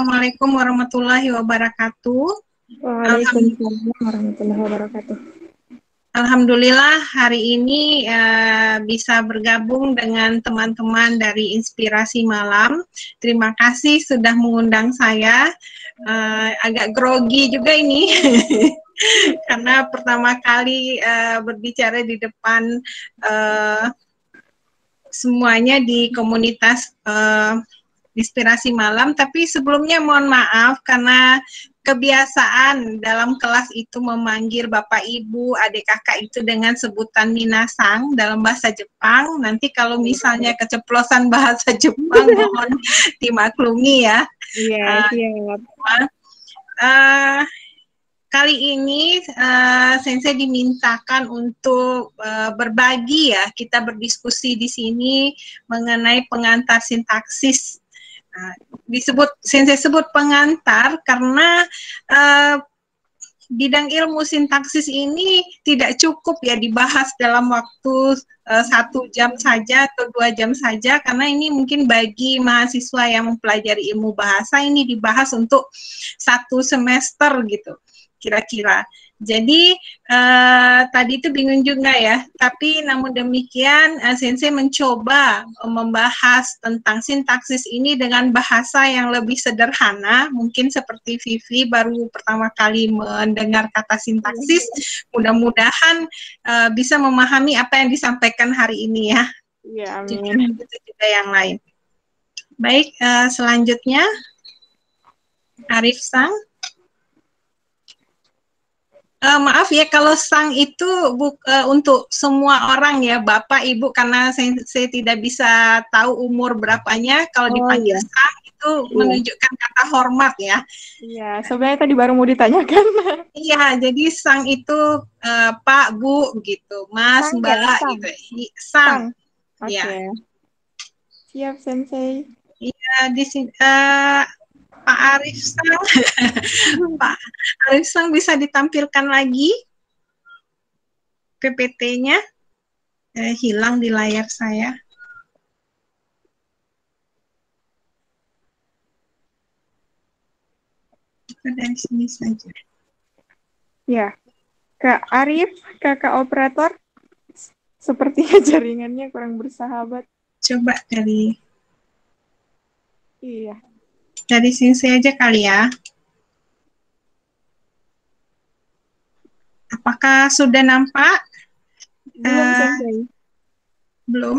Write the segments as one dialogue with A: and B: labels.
A: Assalamualaikum warahmatullahi wabarakatuh.
B: Waalaikumsalam warahmatullahi wabarakatuh.
A: Alhamdulillah hari ini bisa bergabung dengan teman-teman dari Inspirasi Malam. Terima kasih sudah mengundang saya. Agak grogi juga ini karena pertama kali berbicara di depan semuanya di komunitas Inspirasi Malam, tapi sebelumnya mohon maaf karena kebiasaan dalam kelas itu memanggil Bapak Ibu, adik kakak itu dengan sebutan minasang dalam bahasa Jepang. Nanti kalau misalnya keceplosan bahasa Jepang mohon dimaklumi ya.
B: Iya, siap.
A: Kali ini Sensei dimintakan untuk berbagi ya, kita berdiskusi di sini mengenai pengantar sintaksis. Sensei sebut pengantar karena bidang ilmu sintaksis ini tidak cukup ya dibahas dalam waktu 1 jam saja atau 2 jam saja, karena ini mungkin bagi mahasiswa yang mempelajari ilmu bahasa ini dibahas untuk 1 semester gitu kira-kira. Jadi tadi itu bingung juga ya, tapi namun demikian Sensei mencoba membahas tentang sintaksis ini dengan bahasa yang lebih sederhana, mungkin seperti Vivi baru pertama kali mendengar kata sintaksis, mudah-mudahan bisa memahami apa yang disampaikan hari ini ya.
B: Iya, amin.
A: Juga yang lain. Baik, selanjutnya Arif Sang. Maaf ya kalau sang itu untuk semua orang ya, Bapak, Ibu, karena saya tidak bisa tahu umur berapanya. Kalau dipanggil sang itu menunjukkan kata hormat ya.
B: Iya, sebenarnya tadi baru mau ditanyakan.
A: Iya, jadi sang itu Pak, Bu gitu, Mas,
B: Sang,
A: Mbak
B: ya, sang.
A: gitu. Sang.
B: Oke.
A: Ya.
B: Siap, Sensei.
A: Iya, di sini Pak Arif Sang. Pak Arif Sang bisa ditampilkan lagi PPT-nya. Hilang di layar saya. Dari sini saja.
B: Ya, Kak Arif, kakak operator, sepertinya jaringannya kurang bersahabat.
A: Coba dari sini saja kali ya. Apakah sudah nampak?
B: Belum, Sensei.
A: Belum?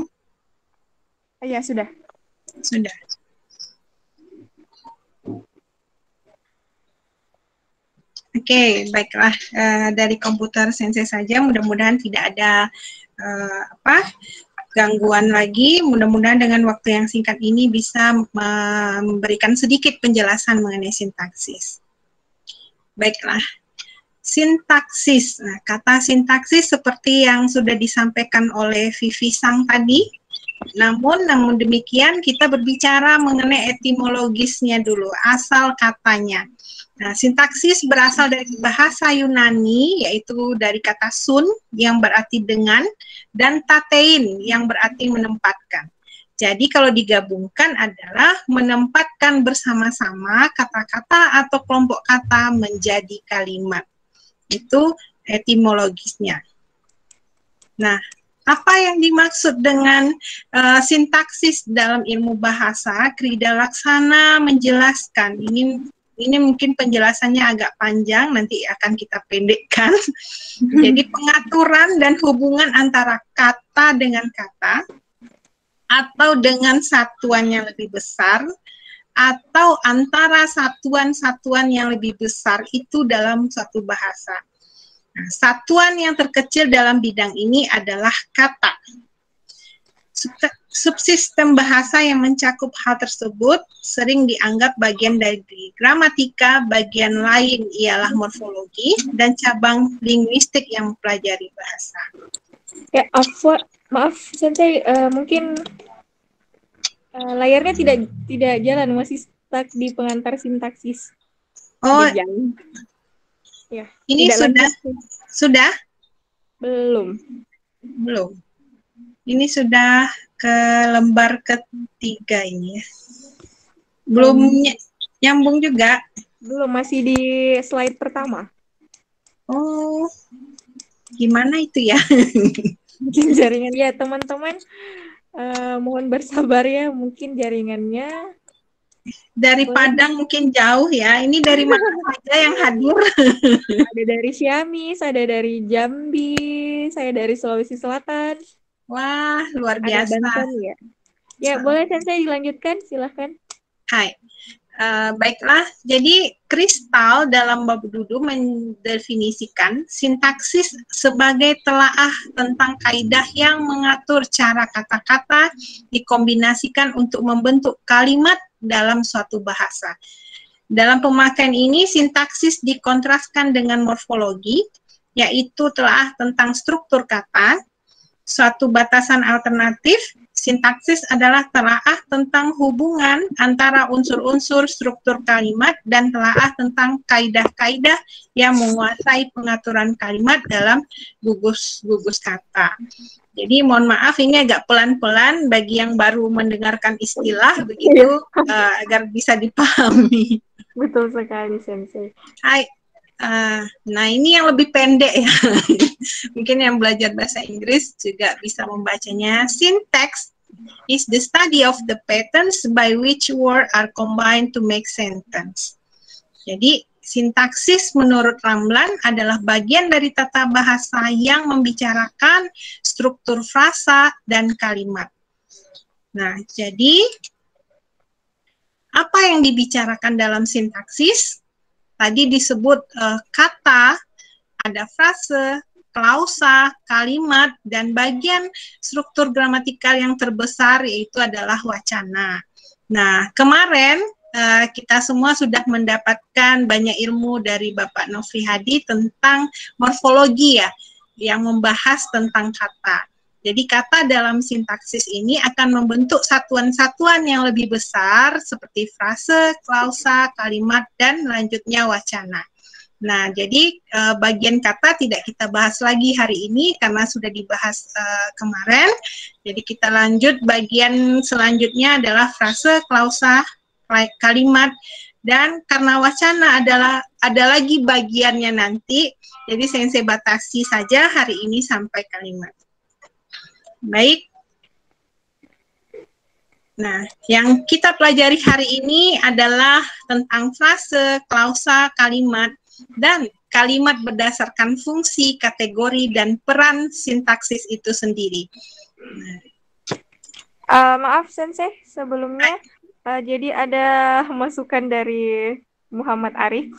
B: Iya, sudah.
A: Sudah. Oke, baiklah. Dari komputer Sensei saja, mudah-mudahan tidak ada gangguan lagi. Mudah-mudahan dengan waktu yang singkat ini bisa memberikan sedikit penjelasan mengenai sintaksis. Baiklah. Sintaksis. Nah, kata sintaksis seperti yang sudah disampaikan oleh Vivi Sang tadi. Namun demikian kita berbicara mengenai etimologisnya dulu, asal katanya. Nah, sintaksis berasal dari bahasa Yunani, yaitu dari kata sun yang berarti dengan, dan tatein yang berarti menempatkan. Jadi kalau digabungkan adalah menempatkan bersama-sama kata-kata atau kelompok kata menjadi kalimat. Itu etimologisnya. Nah, apa yang dimaksud dengan sintaksis dalam ilmu bahasa? Krida Laksana menjelaskan, ini mungkin penjelasannya agak panjang, nanti akan kita pendekkan. Jadi pengaturan dan hubungan antara kata dengan kata, atau dengan satuan yang lebih besar, atau antara satuan-satuan yang lebih besar itu dalam suatu bahasa. Nah, satuan yang terkecil dalam bidang ini adalah kata. Subsistem bahasa yang mencakup hal tersebut sering dianggap bagian dari gramatika, bagian lain ialah morfologi, dan cabang linguistik yang mempelajari bahasa.
B: Ya, maaf, Sensei, mungkin layarnya tidak jalan, masih stuck di pengantar sintaksis.
A: Oh,
B: ya,
A: ini sudah?
B: Belum.
A: Ini sudah ke lembar ketiga ini ya. Belum Nyambung juga.
B: Belum, masih di slide pertama.
A: Oh, gimana itu ya?
B: Mungkin jaringan ya teman-teman, mohon bersabar ya, mungkin jaringannya.
A: Dari Padang mungkin jauh ya. Ini dari mana saja yang hadir?
B: Ada dari Ciamis, ada dari Jambi, saya dari Sulawesi Selatan,
A: Wah, luar
B: ada
A: biasa.
B: Banten ya. Ya, boleh Sensei dilanjutkan, silahkan.
A: Hai. Baiklah, jadi Kristal dalam bab dudu mendefinisikan sintaksis sebagai telaah tentang kaidah yang mengatur cara kata-kata dikombinasikan untuk membentuk kalimat dalam suatu bahasa. Dalam pemakaian ini, sintaksis dikontraskan dengan morfologi, yaitu telaah tentang struktur kata. Suatu batasan alternatif, sintaksis adalah telaah tentang hubungan antara unsur-unsur struktur kalimat dan telaah tentang kaidah-kaidah yang menguasai pengaturan kalimat dalam gugus-gugus kata. Jadi mohon maaf ini agak pelan-pelan bagi yang baru mendengarkan istilah begitu agar bisa dipahami.
B: Betul sekali, Sensei.
A: Hai. Nah ini yang lebih pendek ya. Mungkin yang belajar bahasa Inggris juga bisa membacanya. Syntax is the study of the patterns by which words are combined to make sentence. Jadi sintaksis menurut Ramlan adalah bagian dari tata bahasa yang membicarakan struktur frasa dan kalimat. Nah, jadi apa yang dibicarakan dalam sintaksis? Tadi disebut kata, ada frase, klausa, kalimat, dan bagian struktur gramatikal yang terbesar yaitu adalah wacana. Nah, kemarin kita semua sudah mendapatkan banyak ilmu dari Bapak Nofri Hadi tentang morfologi ya, yang membahas tentang kata. Jadi kata dalam sintaksis ini akan membentuk satuan-satuan yang lebih besar seperti frase, klausa, kalimat, dan lanjutnya wacana. Nah, jadi bagian kata tidak kita bahas lagi hari ini karena sudah dibahas kemarin. Jadi kita lanjut bagian selanjutnya adalah frase, klausa, kalimat, dan karena wacana ada lagi bagiannya nanti. Jadi saya batasi saja hari ini sampai kalimat. Baik. Nah, yang kita pelajari hari ini adalah tentang frase, klausa, kalimat, dan kalimat berdasarkan fungsi, kategori, dan peran sintaksis itu sendiri.
B: Maaf Sensei, sebelumnya jadi ada masukan dari Muhammad Arif.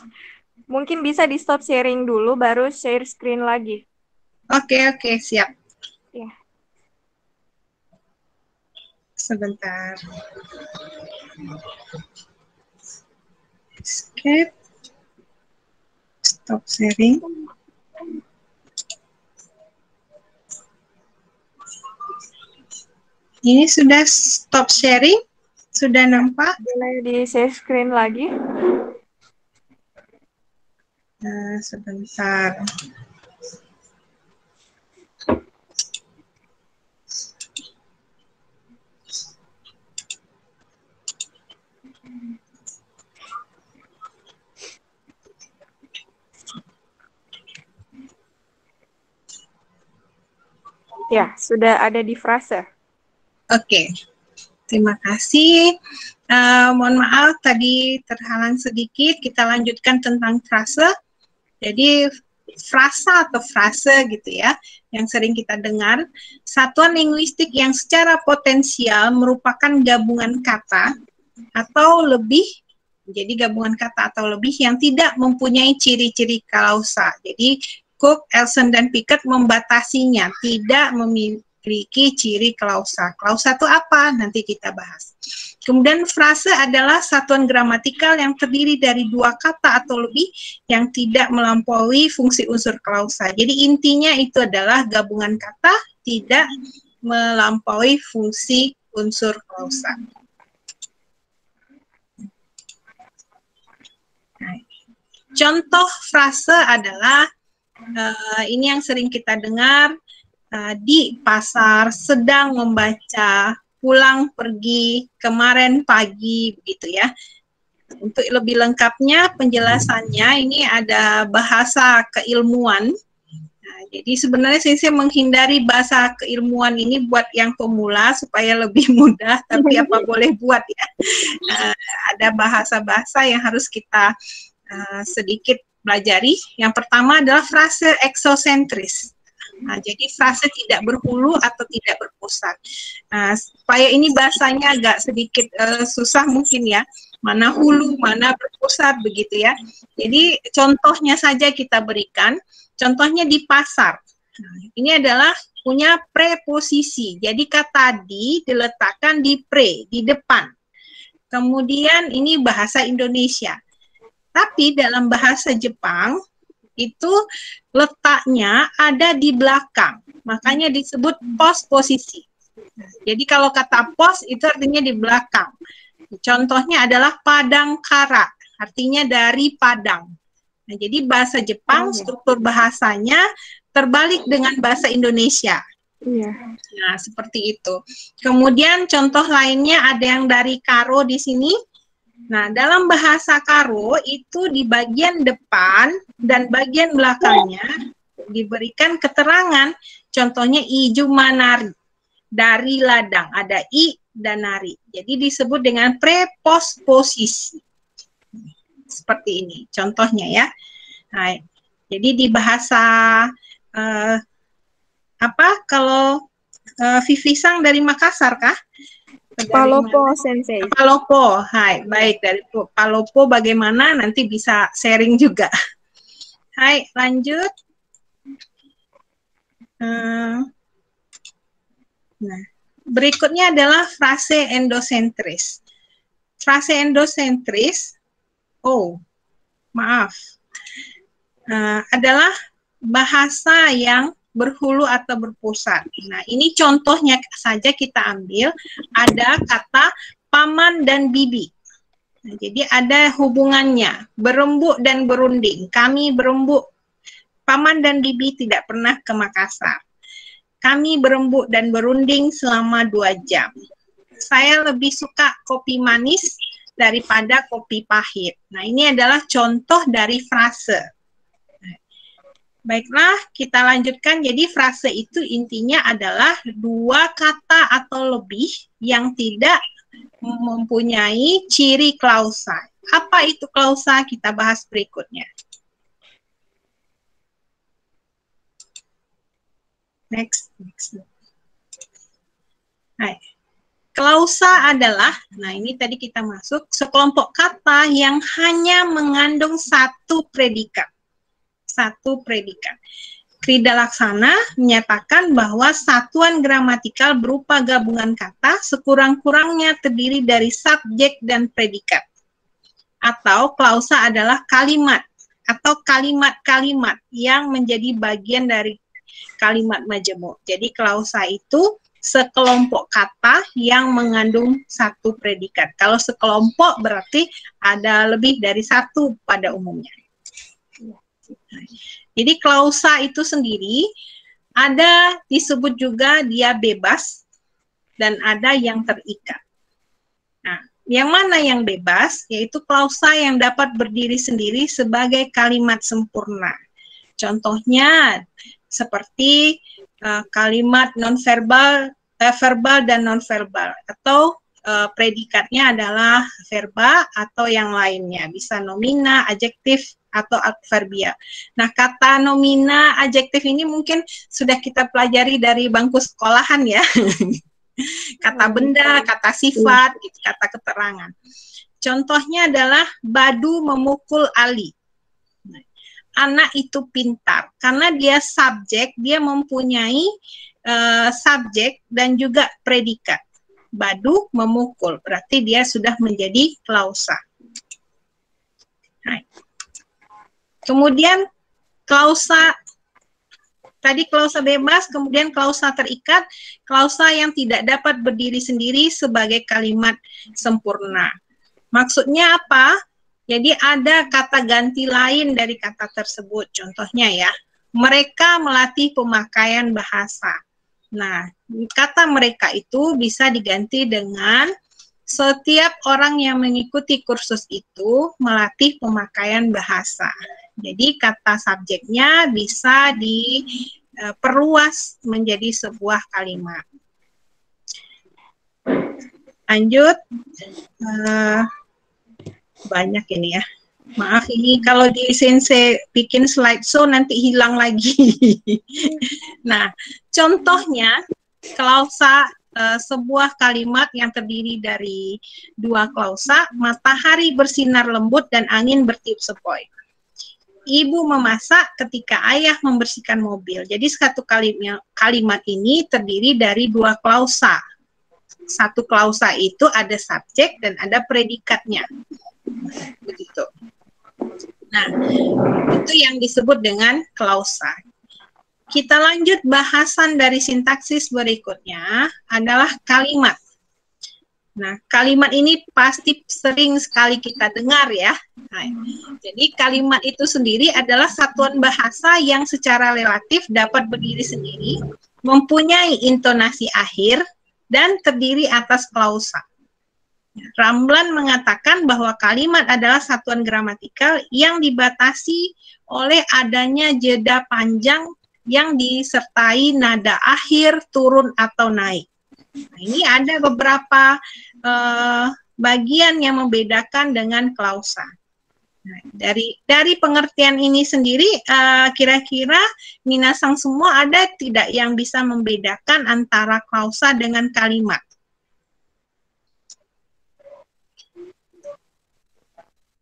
B: Mungkin bisa di stop sharing dulu, baru share screen lagi.
A: Oke, siap.
B: Ya.
A: Sebentar. Escape. Stop sharing. Ini sudah stop sharing? Sudah nampak?
B: Boleh di share screen lagi?
A: Sebentar.
B: Ya, sudah ada di frase.
A: Oke, terima kasih. Mohon maaf tadi terhalang sedikit. Kita lanjutkan tentang frase. Jadi frasa atau frase gitu ya, yang sering kita dengar, satuan linguistik yang secara potensial merupakan gabungan kata atau lebih, jadi gabungan kata atau lebih yang tidak mempunyai ciri-ciri klausa. Jadi Cook, Elson, dan Pickett membatasinya, tidak memiliki ciri klausa. Klausa itu apa? Nanti kita bahas. Kemudian frase adalah satuan gramatikal yang terdiri dari dua kata atau lebih yang tidak melampaui fungsi unsur klausa. Jadi intinya itu adalah gabungan kata tidak melampaui fungsi unsur klausa. Contoh frase adalah ini yang sering kita dengar, di pasar, sedang membaca, pulang pergi, kemarin pagi, begitu ya. Untuk lebih lengkapnya penjelasannya ini ada bahasa keilmuan. Nah, jadi sebenarnya saya menghindari bahasa keilmuan ini buat yang pemula supaya lebih mudah, tapi apa boleh buat ya. Ada bahasa-bahasa yang harus kita sedikit pelajari. Yang pertama adalah frase eksosentris. Nah, jadi frase tidak berhulu atau tidak berpusat. Nah, supaya ini bahasanya agak sedikit susah mungkin ya. Mana hulu, mana berpusat begitu ya. Jadi contohnya saja kita berikan. Contohnya di pasar. Nah, ini adalah punya preposisi. Jadi kata di diletakkan di pre, di depan. Kemudian ini bahasa Indonesia. Tapi dalam bahasa Jepang itu letaknya ada di belakang. Makanya disebut pos posisi. Jadi kalau kata pos itu artinya di belakang. Contohnya adalah padang kara, artinya dari padang. Nah, jadi bahasa Jepang struktur bahasanya terbalik dengan bahasa Indonesia.
B: Iya.
A: Nah, seperti itu. Kemudian contoh lainnya ada yang dari karo di sini. Nah, dalam bahasa karo itu di bagian depan dan bagian belakangnya diberikan keterangan. Contohnya iju manari. Dari ladang ada i dan nari. Jadi disebut dengan preposposisi. Seperti ini contohnya ya. Nah, jadi di bahasa apa kalau Vivi Sang dari Makassar kah?
B: Palopo Sensei.
A: Palopo. Hai, baik dari Palopo bagaimana nanti bisa sharing juga. Hai, lanjut. Nah, berikutnya adalah frase endosentris. Frase endosentris, adalah bahasa yang berhulu atau berpusat. Nah, ini contohnya saja kita ambil, ada kata paman dan bibi. Nah, jadi ada hubungannya, berembuk dan berunding. Kami berembuk, paman dan bibi tidak pernah ke Makassar. Kami berembuk dan berunding selama 2 jam. Saya lebih suka kopi manis daripada kopi pahit. Nah, ini adalah contoh dari frase. Baiklah, kita lanjutkan. Jadi frase itu intinya adalah 2 kata atau lebih yang tidak mempunyai ciri klausa. Apa itu klausa? Kita bahas berikutnya. Next. Nah, klausa adalah, nah ini tadi kita masuk, sekelompok kata yang hanya mengandung satu predikat. Krida Laksana menyatakan bahwa satuan gramatikal berupa gabungan kata sekurang-kurangnya terdiri dari subjek dan predikat. Atau klausa adalah kalimat atau kalimat-kalimat yang menjadi bagian dari kalimat majemuk. Jadi klausa itu sekelompok kata yang mengandung satu predikat. Kalau sekelompok berarti ada lebih dari satu pada umumnya. Jadi klausa itu sendiri ada disebut juga dia bebas dan ada yang terikat. Nah, yang mana yang bebas? Yaitu klausa yang dapat berdiri sendiri sebagai kalimat sempurna. Contohnya seperti kalimat nonverbal, verbal dan nonverbal, atau predikatnya adalah verba atau yang lainnya, bisa nomina, adjektif, atau adverbia. Nah, kata nomina, adjektif ini mungkin sudah kita pelajari dari bangku sekolahan ya. Kata benda, kata sifat, kata keterangan. Contohnya adalah Badu memukul Ali. Anak itu pintar, karena dia subjek, dia mempunyai subjek dan juga predikat. Badu memukul, berarti dia sudah menjadi klausa. Nah. Kemudian klausa, tadi klausa bebas, kemudian klausa terikat, klausa yang tidak dapat berdiri sendiri sebagai kalimat sempurna. Maksudnya apa? Jadi ada kata ganti lain dari kata tersebut. Contohnya ya, mereka melatih pemakaian bahasa. Nah, kata mereka itu bisa diganti dengan setiap orang yang mengikuti kursus itu melatih pemakaian bahasa. Jadi kata subjeknya bisa diperluas menjadi sebuah kalimat. Lanjut, banyak ini ya. Maaf ini kalau di Sensei bikin slideshow nanti hilang lagi. Nah, contohnya klausa sebuah kalimat yang terdiri dari dua klausa, matahari bersinar lembut dan angin bertiup sepoi. Ibu memasak ketika ayah membersihkan mobil. Jadi satu kalimat ini terdiri dari dua klausa. Satu klausa itu ada subjek dan ada predikatnya. Begitu. Nah, itu yang disebut dengan klausa. Kita lanjut bahasan dari sintaksis berikutnya adalah kalimat. Nah, kalimat ini pasti sering sekali kita dengar ya. Nah, jadi kalimat itu sendiri adalah satuan bahasa yang secara relatif dapat berdiri sendiri, mempunyai intonasi akhir, dan terdiri atas klausa. Ramblan mengatakan bahwa kalimat adalah satuan gramatikal yang dibatasi oleh adanya jeda panjang yang disertai nada akhir, turun, atau naik. Nah, ini ada beberapa bagian yang membedakan dengan klausa. Nah, dari pengertian ini sendiri, kira-kira minasang semua ada tidak yang bisa membedakan antara klausa dengan kalimat?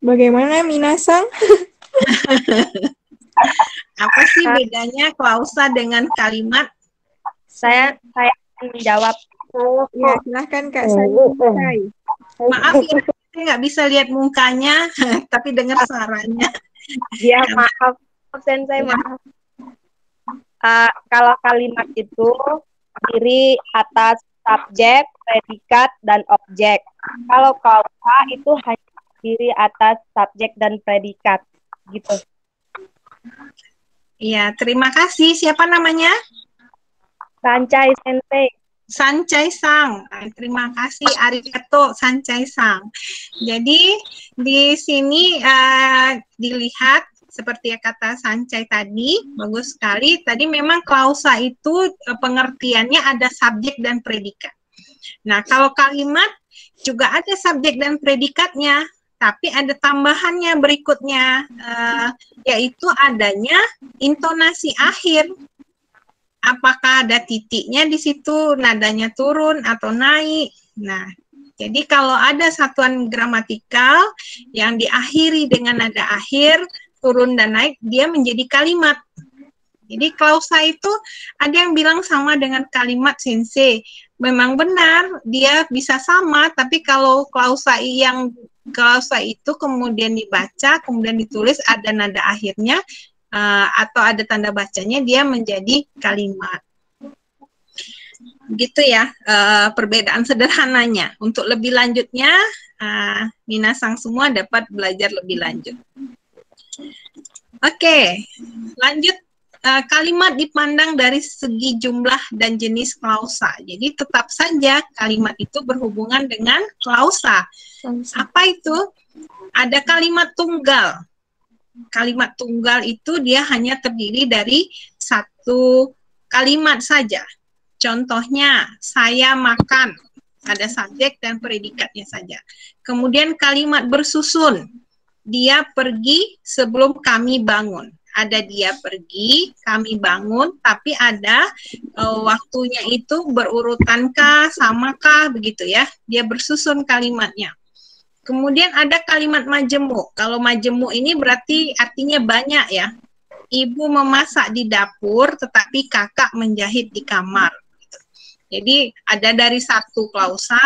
B: Bagaimana minasang?
A: Apa sih bedanya klausa dengan kalimat?
C: Saya menjawab.
B: Ya, silahkan Kak Sai.
A: Maaf ya, saya nggak bisa lihat mukanya, tapi dengar suaranya.
C: Ya, maaf, Sensei, maaf. Kalau kalimat itu terdiri atas subjek, predikat, dan objek. Kalau klausa itu hanya terdiri atas subjek dan predikat, gitu.
A: Iya, terima kasih. Siapa namanya?
C: Sancai Sensei.
A: Sancai Sang. Terima kasih arigato Sancai Sang. Jadi di sini dilihat seperti yang kata Sancai tadi, bagus sekali. Tadi memang klausa itu pengertiannya ada subjek dan predikat. Nah, kalau kalimat juga ada subjek dan predikatnya, tapi ada tambahannya berikutnya, yaitu adanya intonasi akhir. Apakah ada titiknya di situ, nadanya turun atau naik. Nah, jadi kalau ada satuan gramatikal yang diakhiri dengan nada akhir, turun dan naik, dia menjadi kalimat. Jadi klausa itu ada yang bilang sama dengan kalimat Sensei. Memang benar, dia bisa sama, tapi kalau klausa itu kemudian dibaca, kemudian ditulis ada nada akhirnya, atau ada tanda bacanya, dia menjadi kalimat. Gitu ya, perbedaan sederhananya. Untuk lebih lanjutnya, minasang semua dapat belajar lebih lanjut. Oke, lanjut. Kalimat dipandang dari segi jumlah dan jenis klausa. Jadi tetap saja kalimat itu berhubungan dengan klausa. Apa itu? Ada kalimat tunggal. Kalimat tunggal itu dia hanya terdiri dari satu kalimat saja. Contohnya, saya makan. Ada subjek dan predikatnya saja. Kemudian kalimat bersusun. Dia pergi sebelum kami bangun. Ada dia pergi, kami bangun, tapi ada waktunya itu berurutankah, samakah, begitu ya. Dia bersusun kalimatnya. Kemudian ada kalimat majemuk. Kalau majemuk ini berarti artinya banyak ya. Ibu memasak di dapur, tetapi kakak menjahit di kamar. Jadi ada dari satu klausa,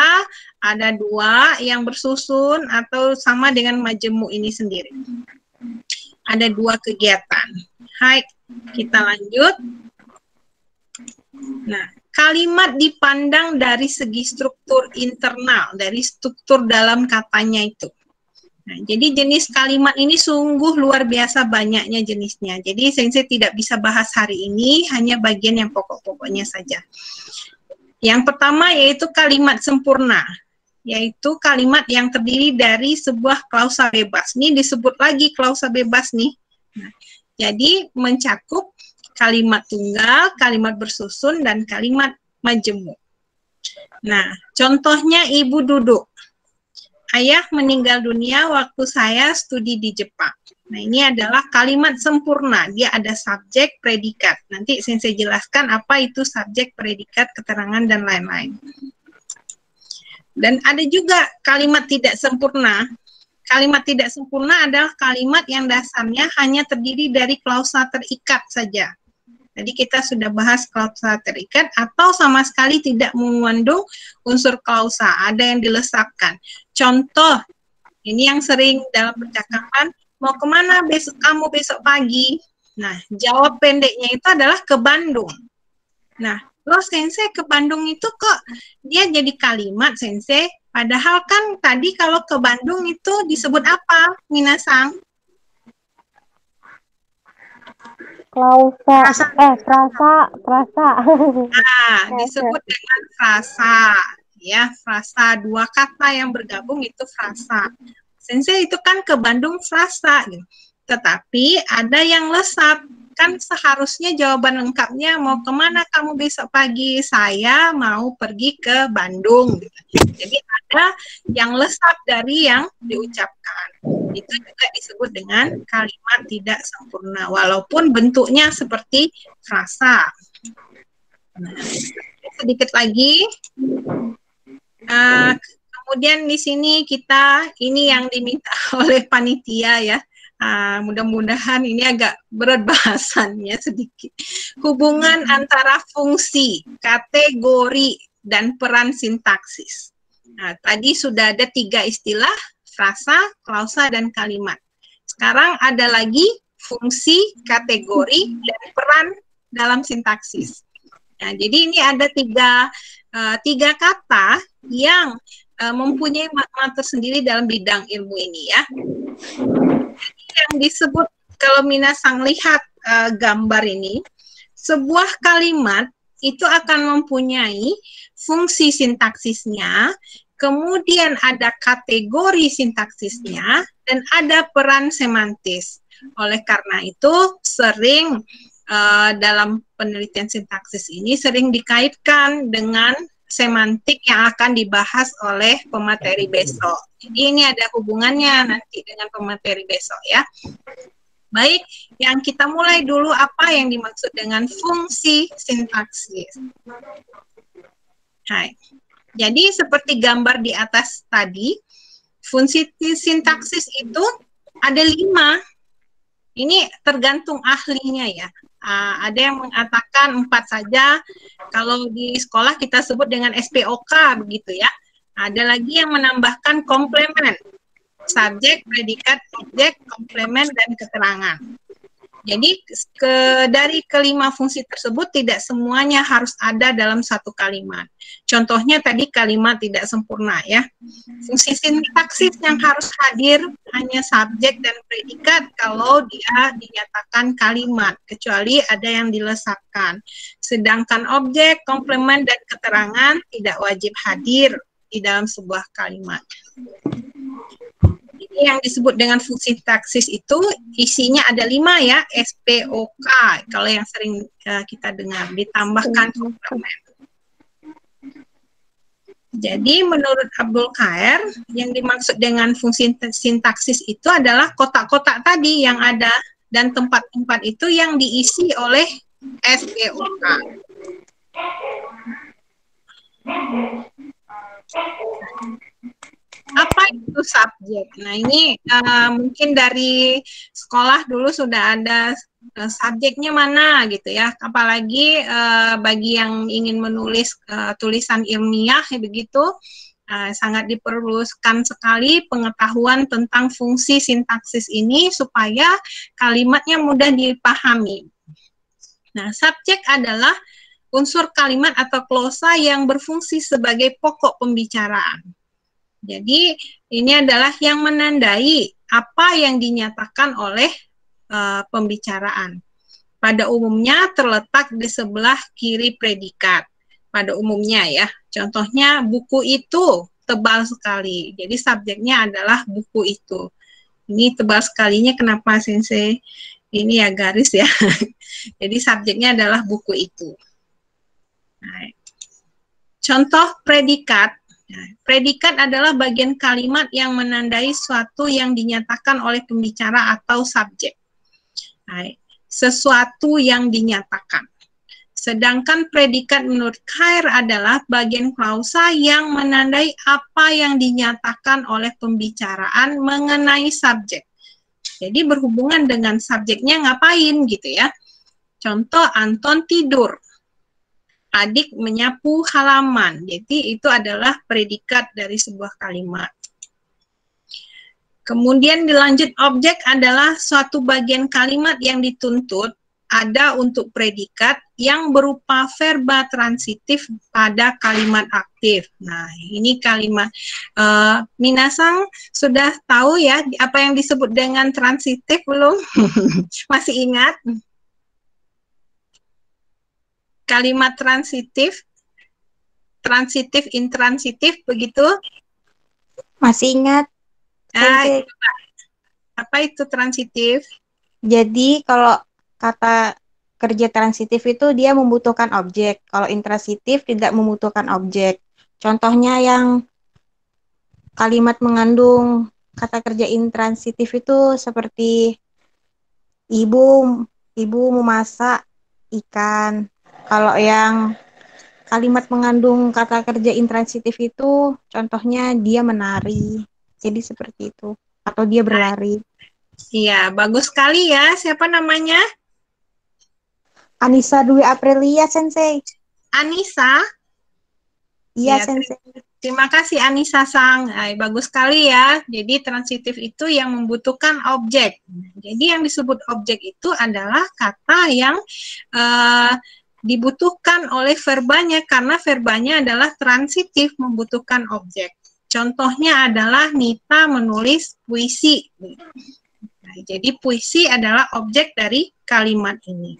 A: ada dua yang bersusun atau sama dengan majemuk ini sendiri. Ada dua kegiatan. Hai, kita lanjut. Nah, kalimat dipandang dari segi struktur internal, dari struktur dalam katanya itu. Nah, jadi jenis kalimat ini sungguh luar biasa banyaknya jenisnya. Jadi Sensei tidak bisa bahas hari ini, hanya bagian yang pokok-pokoknya saja. Yang pertama yaitu kalimat sempurna. yaitu kalimat yang terdiri dari sebuah klausa bebas. Ini disebut lagi klausa bebas nih. Nah, jadi mencakup kalimat tunggal, kalimat bersusun, dan kalimat majemuk. Nah, contohnya ibu duduk. Ayah meninggal dunia waktu saya studi di Jepang. Nah, ini adalah kalimat sempurna. Dia ada subjek, predikat. Nanti saya jelaskan apa itu subjek, predikat, keterangan, dan lain-lain. Dan ada juga kalimat tidak sempurna. Kalimat tidak sempurna adalah kalimat yang dasarnya hanya terdiri dari klausa terikat saja. Jadi kita sudah bahas klausa terikat atau sama sekali tidak mengandung unsur klausa, ada yang dilesatkan. Contoh, ini yang sering dalam percakapan, mau kemana kamu besok pagi? Nah, jawab pendeknya itu adalah ke Bandung. Nah, loh sensei ke Bandung itu kok dia jadi kalimat sensei, padahal kan tadi kalau ke Bandung itu disebut apa, Minasang?
C: Klausa, frasa.
A: Nah, disebut dengan frasa. Ya, frasa, dua kata yang bergabung itu frasa. Sensei itu kan ke Bandung frasa. Gitu. Tetapi ada yang lesat. Kan seharusnya jawaban lengkapnya mau kemana kamu besok pagi? Saya mau pergi ke Bandung. Gitu. Jadi ada yang lesat dari yang diucapkan. Itu juga disebut dengan kalimat tidak sempurna. Walaupun bentuknya seperti frasa. Nah, sedikit lagi. Kemudian di sini ini yang diminta oleh panitia ya. Mudah-mudahan ini agak berat bahasannya sedikit. Hubungan antara fungsi, kategori, dan peran sintaksis. Nah, tadi sudah ada 3 istilah, frasa, klausa, dan kalimat. Sekarang ada lagi fungsi, kategori, dan peran dalam sintaksis. Nah, jadi ini ada tiga kata yang mempunyai makna tersendiri dalam bidang ilmu ini ya. Yang disebut, kalau Minasang lihat gambar ini, sebuah kalimat itu akan mempunyai fungsi sintaksisnya, kemudian ada kategori sintaksisnya, dan ada peran semantis. Oleh karena itu, sering dalam penelitian sintaksis ini sering dikaitkan dengan semantik yang akan dibahas oleh pemateri besok. Jadi ini ada hubungannya nanti dengan pemateri besok ya. Baik, yang kita mulai dulu apa yang dimaksud dengan fungsi sintaksis. Hai. Jadi seperti gambar di atas tadi, fungsi sintaksis itu ada 5. Ini tergantung ahlinya ya. Ada yang mengatakan 4 saja. Kalau di sekolah kita sebut dengan SPOK begitu ya. Ada lagi yang menambahkan komplemen. Subjek, predikat, objek, komplemen, dan keterangan. Jadi dari kelima fungsi tersebut tidak semuanya harus ada dalam satu kalimat. Contohnya tadi kalimat tidak sempurna ya. Fungsi sintaksis yang harus hadir hanya subjek dan predikat kalau dia dinyatakan kalimat, kecuali ada yang dilesatkan. Sedangkan objek, komplemen, dan keterangan tidak wajib hadir di dalam sebuah kalimat. Ini yang disebut dengan fungsi sintaksis itu isinya ada 5 ya, SPOK kalau yang sering kita dengar, ditambahkan komplemen. Jadi menurut Abdul Khair yang dimaksud dengan fungsi sintaksis itu adalah kotak-kotak tadi yang ada dan tempat-tempat itu yang diisi oleh SPOK. Apa itu subjek? Nah ini mungkin dari sekolah dulu sudah ada subjeknya mana gitu ya. Apalagi bagi yang ingin menulis tulisan ilmiah begitu, sangat diperlukan sekali pengetahuan tentang fungsi sintaksis ini supaya kalimatnya mudah dipahami. Nah, subjek adalah unsur kalimat atau glosa yang berfungsi sebagai pokok pembicaraan. Jadi ini adalah yang menandai apa yang dinyatakan oleh pembicaraan. Pada umumnya terletak di sebelah kiri predikat. Pada umumnya ya. Contohnya buku itu tebal sekali. Jadi subjeknya adalah buku itu. Ini tebal sekalinya kenapa Sensei? Ini ya garis ya. Jadi subjeknya adalah buku itu. Nah, contoh predikat. Nah, predikat adalah bagian kalimat yang menandai suatu yang dinyatakan oleh pembicara atau subjek. Nah, sesuatu yang dinyatakan. Sedangkan predikat menurut Khair adalah bagian klausa yang menandai apa yang dinyatakan oleh pembicaraan mengenai subjek. Jadi berhubungan dengan subjeknya ngapain gitu ya. Contoh, Anton tidur. Adik menyapu halaman. Jadi itu adalah predikat dari sebuah kalimat. Kemudian dilanjut objek adalah suatu bagian kalimat yang dituntut ada untuk predikat yang berupa verba transitif pada kalimat aktif. Nah, ini kalimat minasang sudah tahu ya apa yang disebut dengan transitif belum? Masih ingat? Kalimat transitif, transitif, intransitif, begitu?
D: Masih ingat?
A: Apa itu transitif?
D: Jadi kalau kata kerja transitif itu dia membutuhkan objek. Kalau intransitif tidak membutuhkan objek. Contohnya yang kalimat mengandung kata kerja intransitif itu seperti ibu memasak ikan. Kalau yang kalimat mengandung kata kerja intransitif itu contohnya dia menari. Jadi seperti itu. Atau dia berlari.
A: Iya, bagus sekali ya. Siapa namanya?
D: Anissa Dwi Aprilia, Sensei.
A: Anissa?
D: Iya,
A: Ya,
D: Sensei.
A: terima kasih Anissa Sang. Bagus sekali ya. Jadi transitif itu yang membutuhkan objek. Jadi yang disebut objek itu adalah kata yang dibutuhkan oleh verbanya karena verbanya adalah transitif membutuhkan objek. Contohnya adalah Nita menulis puisi. Nah, jadi puisi adalah objek dari kalimat ini.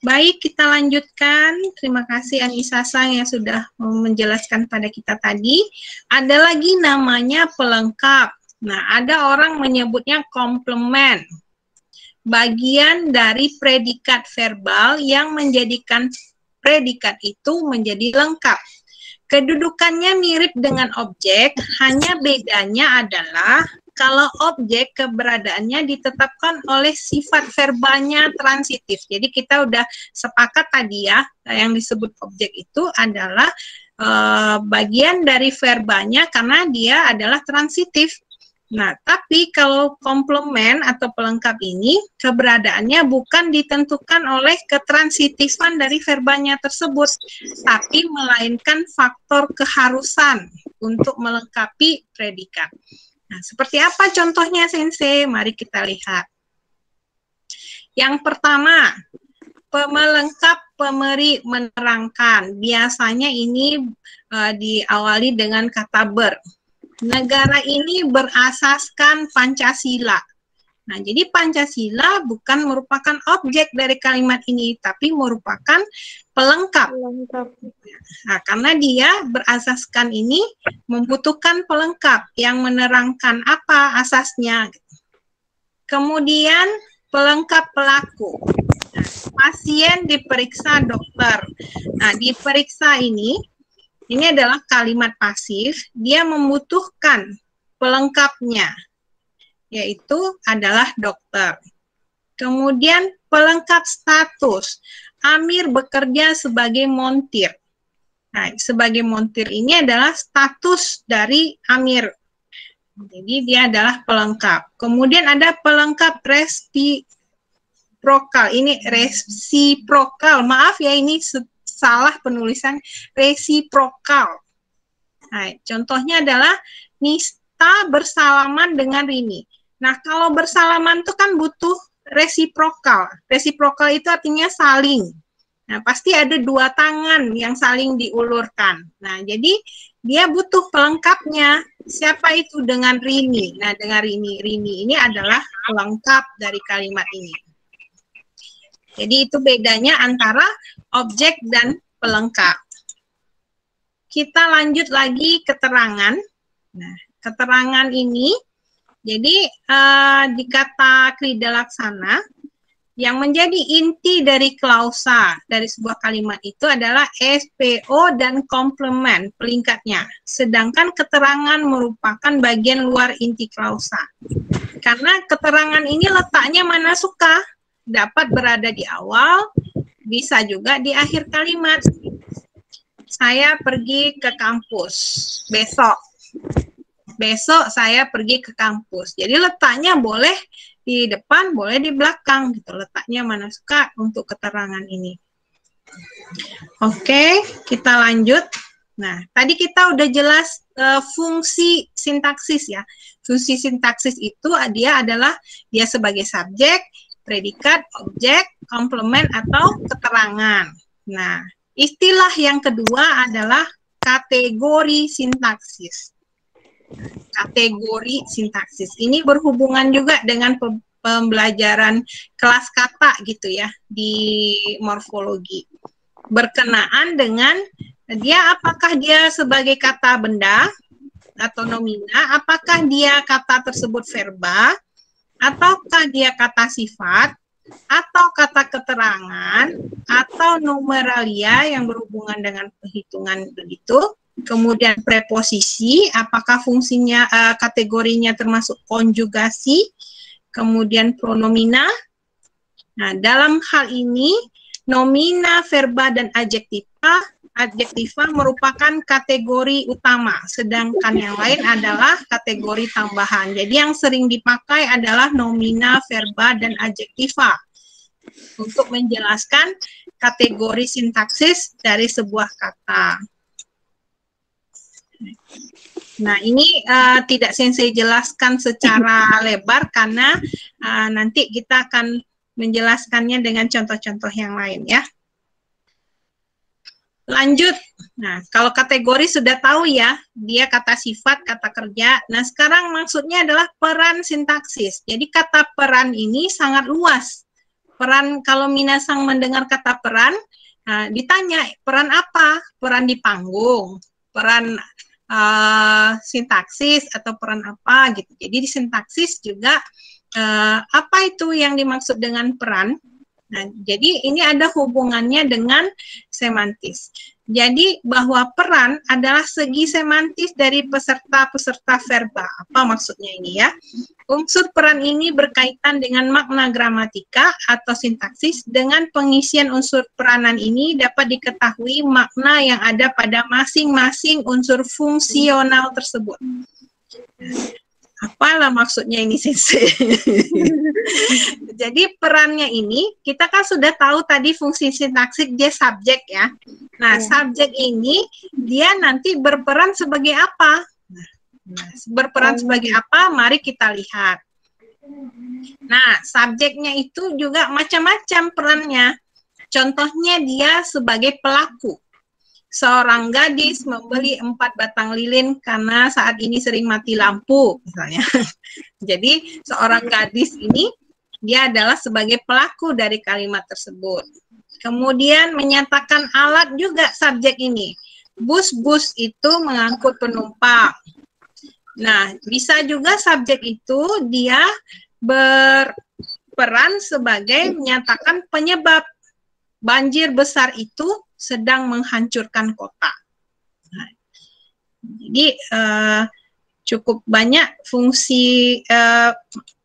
A: Baik, kita lanjutkan. Terima kasih Anissa Sang yang sudah menjelaskan pada kita tadi. Ada lagi namanya pelengkap. Nah, ada orang menyebutnya komplement. Bagian dari predikat verbal yang menjadikan predikat itu menjadi lengkap. Kedudukannya mirip dengan objek, hanya bedanya adalah kalau objek keberadaannya ditetapkan oleh sifat verbalnya transitif. Jadi kita udah sepakat tadi ya, yang disebut objek itu adalah bagian dari verbanya karena dia adalah transitif. Nah, tapi kalau komplement atau pelengkap ini keberadaannya bukan ditentukan oleh ketransitifan dari verbanya tersebut, tapi melainkan faktor keharusan untuk melengkapi predikat. Nah, seperti apa contohnya, Sensei? Mari kita lihat. Yang pertama, pemelengkap pemberi menerangkan. Biasanya ini diawali dengan kata ber. Negara ini berasaskan Pancasila. Nah, jadi Pancasila bukan merupakan objek dari kalimat ini, tapi merupakan pelengkap. Nah, karena dia berasaskan ini membutuhkan pelengkap yang menerangkan apa asasnya. Kemudian pelengkap pelaku. Nah, pasien diperiksa dokter. Nah, diperiksa ini adalah kalimat pasif, dia membutuhkan pelengkapnya, yaitu adalah dokter. Kemudian pelengkap status, Amir bekerja sebagai montir. Nah, sebagai montir ini adalah status dari Amir. Jadi dia adalah pelengkap. Kemudian ada pelengkap resiprokal. Ini resiprokal, maaf ya ini salah penulisan, resiprokal. Nah, contohnya adalah Nista bersalaman dengan Rini. Nah, kalau bersalaman itu kan butuh resiprokal. Resiprokal itu artinya saling. Nah, pasti ada dua tangan yang saling diulurkan. Nah, jadi dia butuh pelengkapnya. Siapa itu? Dengan Rini. Nah, dengan Rini. Rini ini adalah pelengkap dari kalimat ini. Jadi itu bedanya antara objek dan pelengkap. kita lanjut lagi keterangan. Nah, keterangan ini, jadi di kata krida laksana, yang menjadi inti dari klausa dari sebuah kalimat itu adalah SPO dan komplement pelingkatnya. Sedangkan keterangan merupakan bagian luar inti klausa. Karena keterangan ini letaknya mana suka, dapat berada di awal, bisa juga di akhir kalimat. Saya pergi ke kampus besok. Besok saya pergi ke kampus. Jadi letaknya boleh di depan, boleh di belakang gitu. Letaknya mana suka untuk keterangan ini. Oke, kita lanjut. Nah, tadi kita udah jelas fungsi sintaksis ya. Fungsi sintaksis itu dia adalah dia sebagai subjek, predikat, objek, komplement atau keterangan. Nah, istilah yang kedua adalah kategori sintaksis. Kategori sintaksis ini berhubungan juga dengan pembelajaran kelas kata gitu ya di morfologi. Berkenaan dengan apakah dia sebagai kata benda atau nomina, apakah dia kata tersebut verba, ataukah dia kata sifat, atau kata keterangan, atau numeralia yang berhubungan dengan perhitungan begitu. Kemudian preposisi, apakah fungsinya kategorinya termasuk konjugasi, kemudian pronomina. Nah, dalam hal ini nomina, verba, dan adjektiva merupakan kategori utama, sedangkan yang lain adalah kategori tambahan. Jadi yang sering dipakai adalah nomina, verba, dan adjektiva untuk menjelaskan kategori sintaksis dari sebuah kata. Nah, ini tidak saya jelaskan secara lebar karena nanti kita akan menjelaskannya dengan contoh-contoh yang lain ya. Lanjut. Nah, kalau kategori sudah tahu ya, dia kata sifat, kata kerja. Nah, sekarang maksudnya adalah peran sintaksis. Jadi kata peran ini sangat luas. Peran, kalau Minasang mendengar kata peran, ditanya peran apa? Peran di panggung, peran sintaksis atau peran apa gitu. Jadi di sintaksis juga apa itu yang dimaksud dengan peran? Nah, jadi ini ada hubungannya dengan semantis. Jadi bahwa peran adalah segi semantis dari peserta-peserta verba. Apa maksudnya ini ya? Unsur peran ini berkaitan dengan makna gramatika atau sintaksis. Dengan pengisian unsur peranan ini dapat diketahui makna yang ada pada masing-masing unsur fungsional tersebut. Apalah maksudnya ini, Sensei? Jadi perannya ini, kita kan sudah tahu tadi fungsi sintaksis dia subjek ya. Nah, subjek ini dia nanti berperan sebagai apa? Nah, berperan sebagai apa? Mari kita lihat. Nah, subjeknya itu juga macam-macam perannya. Contohnya dia sebagai pelaku. Seorang gadis membeli 4 batang lilin karena saat ini sering mati lampu, misalnya. Jadi, seorang gadis ini, dia adalah sebagai pelaku dari kalimat tersebut. Kemudian menyatakan alat juga subjek ini. Bus-bus itu mengangkut penumpang. Nah, bisa juga subjek itu dia berperan sebagai menyatakan penyebab banjir besar itu sedang menghancurkan kota. Nah, jadi cukup banyak fungsi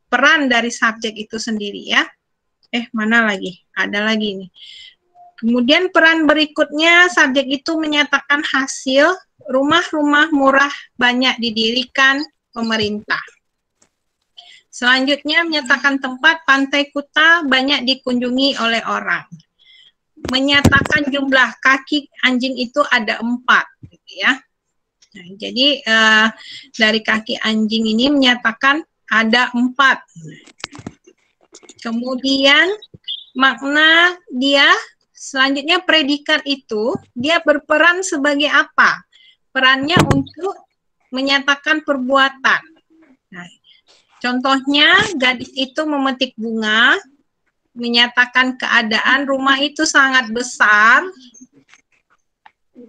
A: peran dari subjek itu sendiri ya. Mana lagi? Ada lagi nih. Kemudian peran berikutnya, subjek itu menyatakan hasil rumah-rumah murah banyak didirikan pemerintah. Selanjutnya menyatakan tempat pantai Kuta banyak dikunjungi oleh orang. Menyatakan jumlah kaki anjing itu ada 4, gitu ya. Nah, jadi dari kaki anjing ini menyatakan ada 4. Kemudian makna dia selanjutnya predikat itu dia berperan sebagai apa? Perannya untuk menyatakan perbuatan. Nah, contohnya gadis itu memetik bunga, menyatakan keadaan rumah itu sangat besar,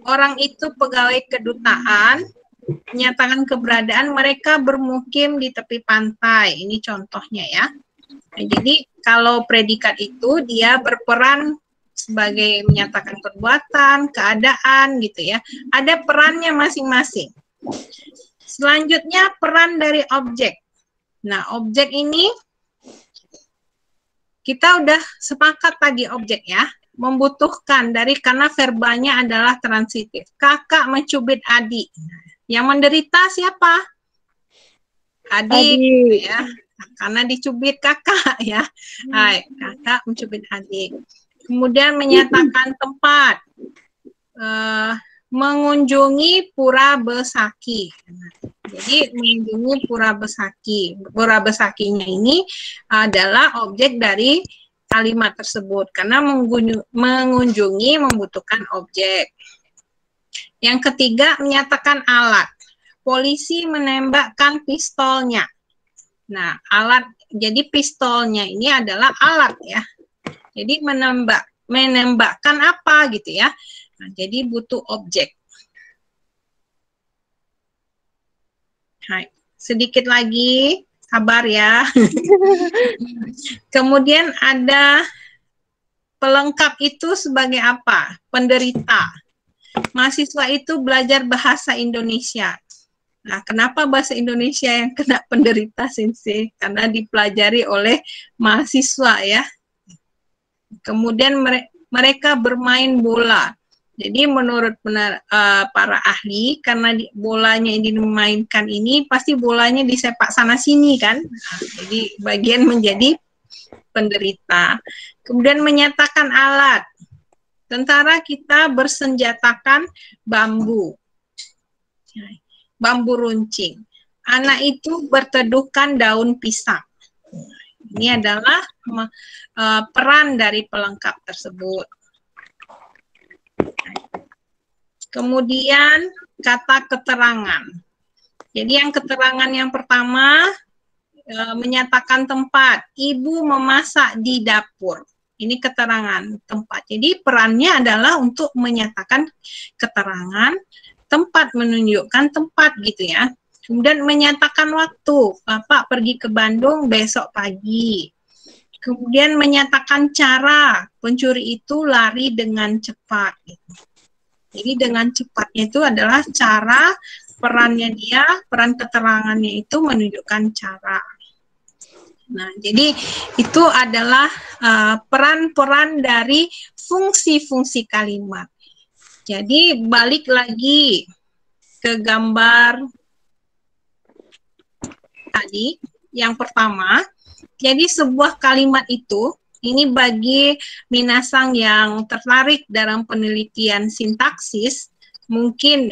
A: orang itu pegawai kedutaan, menyatakan keberadaan mereka bermukim di tepi pantai. Ini contohnya ya. Nah, jadi kalau predikat itu dia berperan sebagai menyatakan perbuatan, keadaan gitu ya. Ada perannya masing-masing. Selanjutnya peran dari objek. Nah, objek ini kita udah sepakat tadi objek ya, membutuhkan karena verbanya adalah transitif. Kakak mencubit adik. Yang menderita siapa? Adik. Gitu ya. Karena dicubit kakak ya. Hai, kakak mencubit adik. Kemudian menyatakan tempat. Mengunjungi Pura Besaki. Jadi mengunjungi Pura Besaki. Pura Besakinya ini adalah objek dari kalimat tersebut karena mengunjungi membutuhkan objek. Yang ketiga menyatakan alat. Polisi menembakkan pistolnya. Nah, alat, jadi pistolnya ini adalah alat ya. Jadi menembakkan apa gitu ya. Nah, jadi butuh objek. Hai, sedikit lagi, sabar ya. Kemudian ada pelengkap itu sebagai apa? Penderita. Mahasiswa itu belajar bahasa Indonesia. Nah, kenapa bahasa Indonesia yang kena penderita, Sensei? Karena dipelajari oleh mahasiswa ya. Kemudian mereka bermain bola. Jadi menurut para ahli, karena bolanya yang dimainkan ini, pasti bolanya disepak sana sini kan. Nah, jadi bagian menjadi penderita. Kemudian menyatakan alat. Tentara kita bersenjatakan bambu. Bambu runcing. Anak itu berteduhkan daun pisang. Ini adalah peran dari pelengkap tersebut. Kemudian kata keterangan. Jadi yang keterangan yang pertama menyatakan tempat. Ibu memasak di dapur. Ini keterangan tempat. Jadi perannya adalah untuk menyatakan keterangan, tempat menunjukkan tempat gitu ya. Kemudian menyatakan waktu. Bapak pergi ke Bandung besok pagi. Kemudian menyatakan cara. Pencuri itu lari dengan cepat. Gitu. Jadi dengan cepatnya itu adalah cara perannya dia, peran keterangannya itu menunjukkan cara. Nah, jadi itu adalah peran-peran dari fungsi-fungsi kalimat. Jadi balik lagi ke gambar tadi, yang pertama, jadi sebuah kalimat itu, ini bagi minasang yang tertarik dalam penelitian sintaksis, mungkin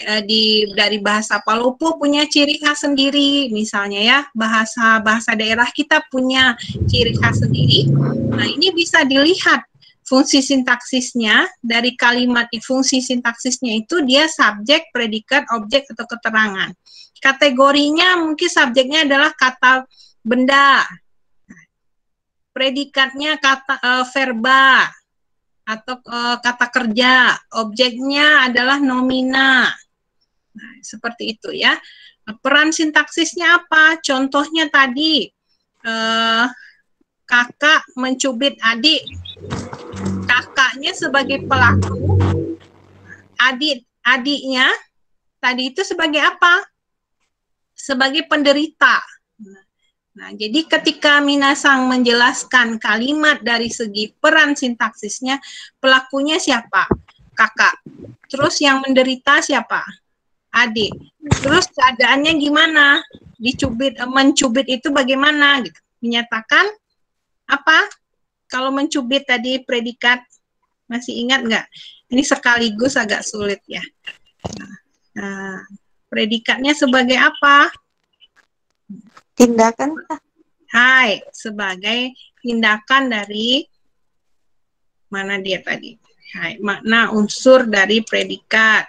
A: dari bahasa Palopo punya ciri khas sendiri, misalnya ya, bahasa daerah kita punya ciri khas sendiri. Nah, ini bisa dilihat fungsi sintaksisnya, dari kalimat fungsi sintaksisnya itu dia subjek, predikat, objek, atau keterangan. Kategorinya mungkin subjeknya adalah kata benda, predikatnya kata verba atau kata kerja, objeknya adalah nomina. Nah, seperti itu ya. Peran sintaksisnya apa? Contohnya tadi kakak mencubit adik. Kakaknya sebagai pelaku, adiknya tadi itu sebagai apa? Sebagai penderita. Nah, jadi ketika minasang menjelaskan kalimat dari segi peran sintaksisnya, pelakunya siapa? Kakak. Terus yang menderita siapa? Adik. Terus keadaannya gimana? Mencubit itu bagaimana? Gitu. Menyatakan apa? Kalau mencubit tadi predikat, masih ingat nggak? Ini sekaligus agak sulit ya. Nah, predikatnya sebagai apa?
D: Tindakan.
A: Hai, sebagai tindakan dari mana dia tadi? Hai, makna unsur dari predikat.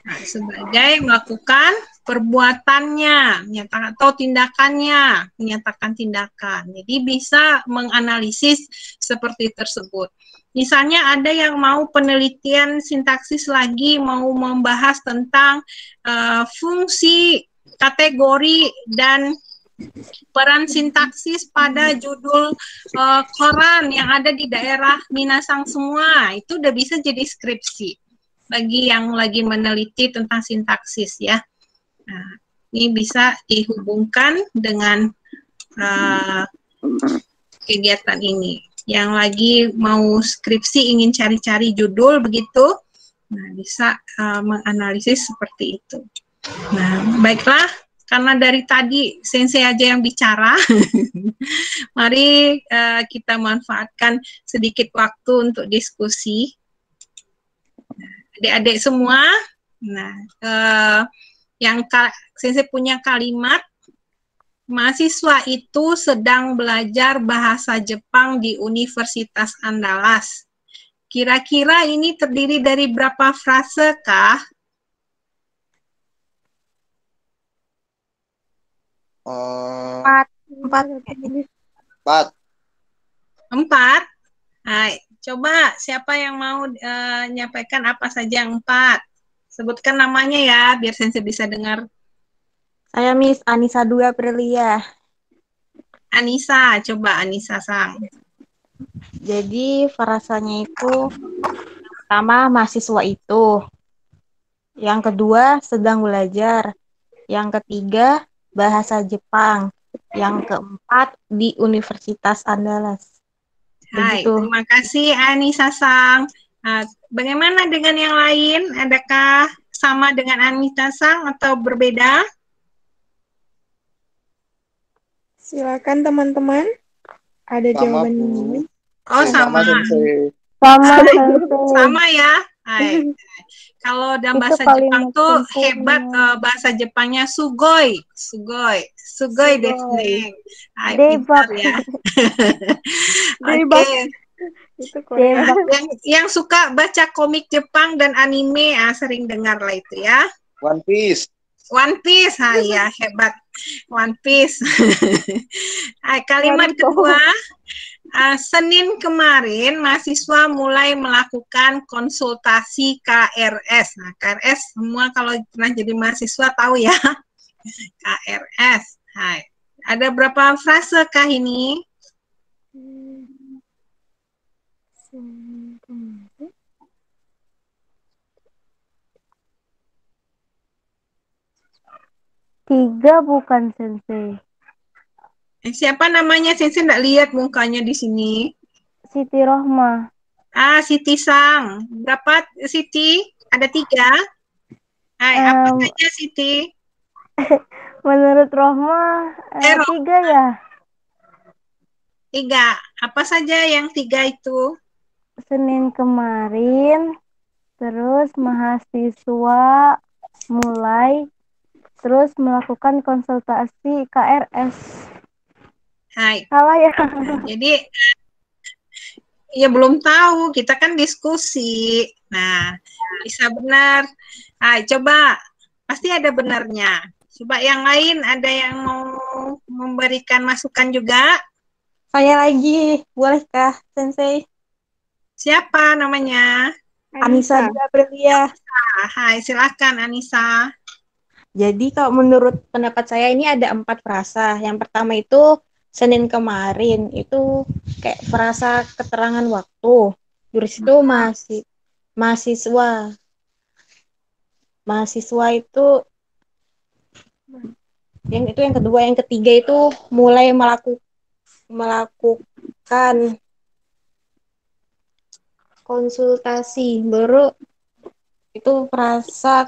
A: Nah, sebagai melakukan perbuatannya, menyatakan atau tindakannya, menyatakan tindakan. Jadi bisa menganalisis seperti tersebut. Misalnya ada yang mau penelitian sintaksis lagi, mau membahas tentang fungsi, kategori, dan peran sintaksis pada judul koran yang ada di daerah Minasang semua. Itu udah bisa jadi skripsi bagi yang lagi meneliti tentang sintaksis ya. Nah, ini bisa dihubungkan dengan kegiatan ini. Yang lagi mau skripsi ingin cari-cari judul begitu, nah bisa menganalisis seperti itu. Nah, baiklah, karena dari tadi Sensei aja yang bicara, mari kita manfaatkan sedikit waktu untuk diskusi. Adik-adik semua, nah yang Sensei punya kalimat, mahasiswa itu sedang belajar bahasa Jepang di Universitas Andalas. Kira-kira ini terdiri dari berapa frase kah?
D: Empat.
A: Empat. Hai, coba siapa yang mau menyampaikan apa saja yang 4? Sebutkan namanya ya, biar Sensei bisa dengar.
D: Saya Miss Anissa Dwi Aprilia.
A: Anissa, coba Anissa Sang.
D: Jadi frasanya itu pertama mahasiswa itu, yang kedua sedang belajar, yang ketiga bahasa Jepang, yang keempat di Universitas Andalas.
A: Hai,
D: Begitu.
A: terima kasih Anissa Sang. Bagaimana dengan yang lain? Adakah sama dengan Anissa Sang atau berbeda?
B: Silakan teman-teman. Ada
E: Sama,
B: jawaban
E: Bu.
B: ini.
A: Oh, sama.
E: Sensei.
C: Sama Sensei.
A: Sama ya. Hai. Kalau dalam
C: Itu
A: bahasa
C: kalimat
A: Jepang tuh
C: sempurna.
A: hebat, bahasa Jepangnya sugoi. Sugoi desu ne. Hai, pintar
C: Debak.
A: ya.
B: Debak.
A: Oke.
B: Itu Korea.
C: Debak.
A: Yang suka baca komik Jepang dan anime, sering dengar lah itu ya.
E: One Piece.
A: One Piece, ya hebat. One Piece. Kalimat kedua, Senin kemarin mahasiswa mulai melakukan konsultasi KRS. Nah, KRS semua kalau pernah jadi mahasiswa tahu ya. KRS. Hai. Ada berapa frase kah ini?
C: Tiga bukan Sensei.
A: Siapa namanya? Sensei nggak lihat mukanya di sini.
C: Siti Rohmah.
A: Siti Sang. Berapa Siti? Ada 3? Hai, apa saja Siti?
C: Menurut Rohmah 3 ya.
A: 3. Apa saja yang 3 itu?
C: Senin kemarin, terus mahasiswa mulai, terus melakukan konsultasi KRS.
A: Hai.
C: Salah ya?
A: Jadi ya belum tahu, kita kan diskusi. Nah, bisa benar. Hai, coba. Pasti ada benarnya. Coba yang lain ada yang mau memberikan masukan juga?
D: Saya lagi, bolehkah Sensei?
A: Siapa namanya?
D: Anissa Dwi Aprilia.
A: Hai, silakan Anissa.
D: Jadi kalau menurut pendapat saya ini ada 4 frasa. Yang pertama itu Senin kemarin, itu kayak frasa keterangan waktu. Terus itu mahasiswa. Mahasiswa itu yang kedua, yang ketiga itu mulai melakukan konsultasi. Baru itu frasa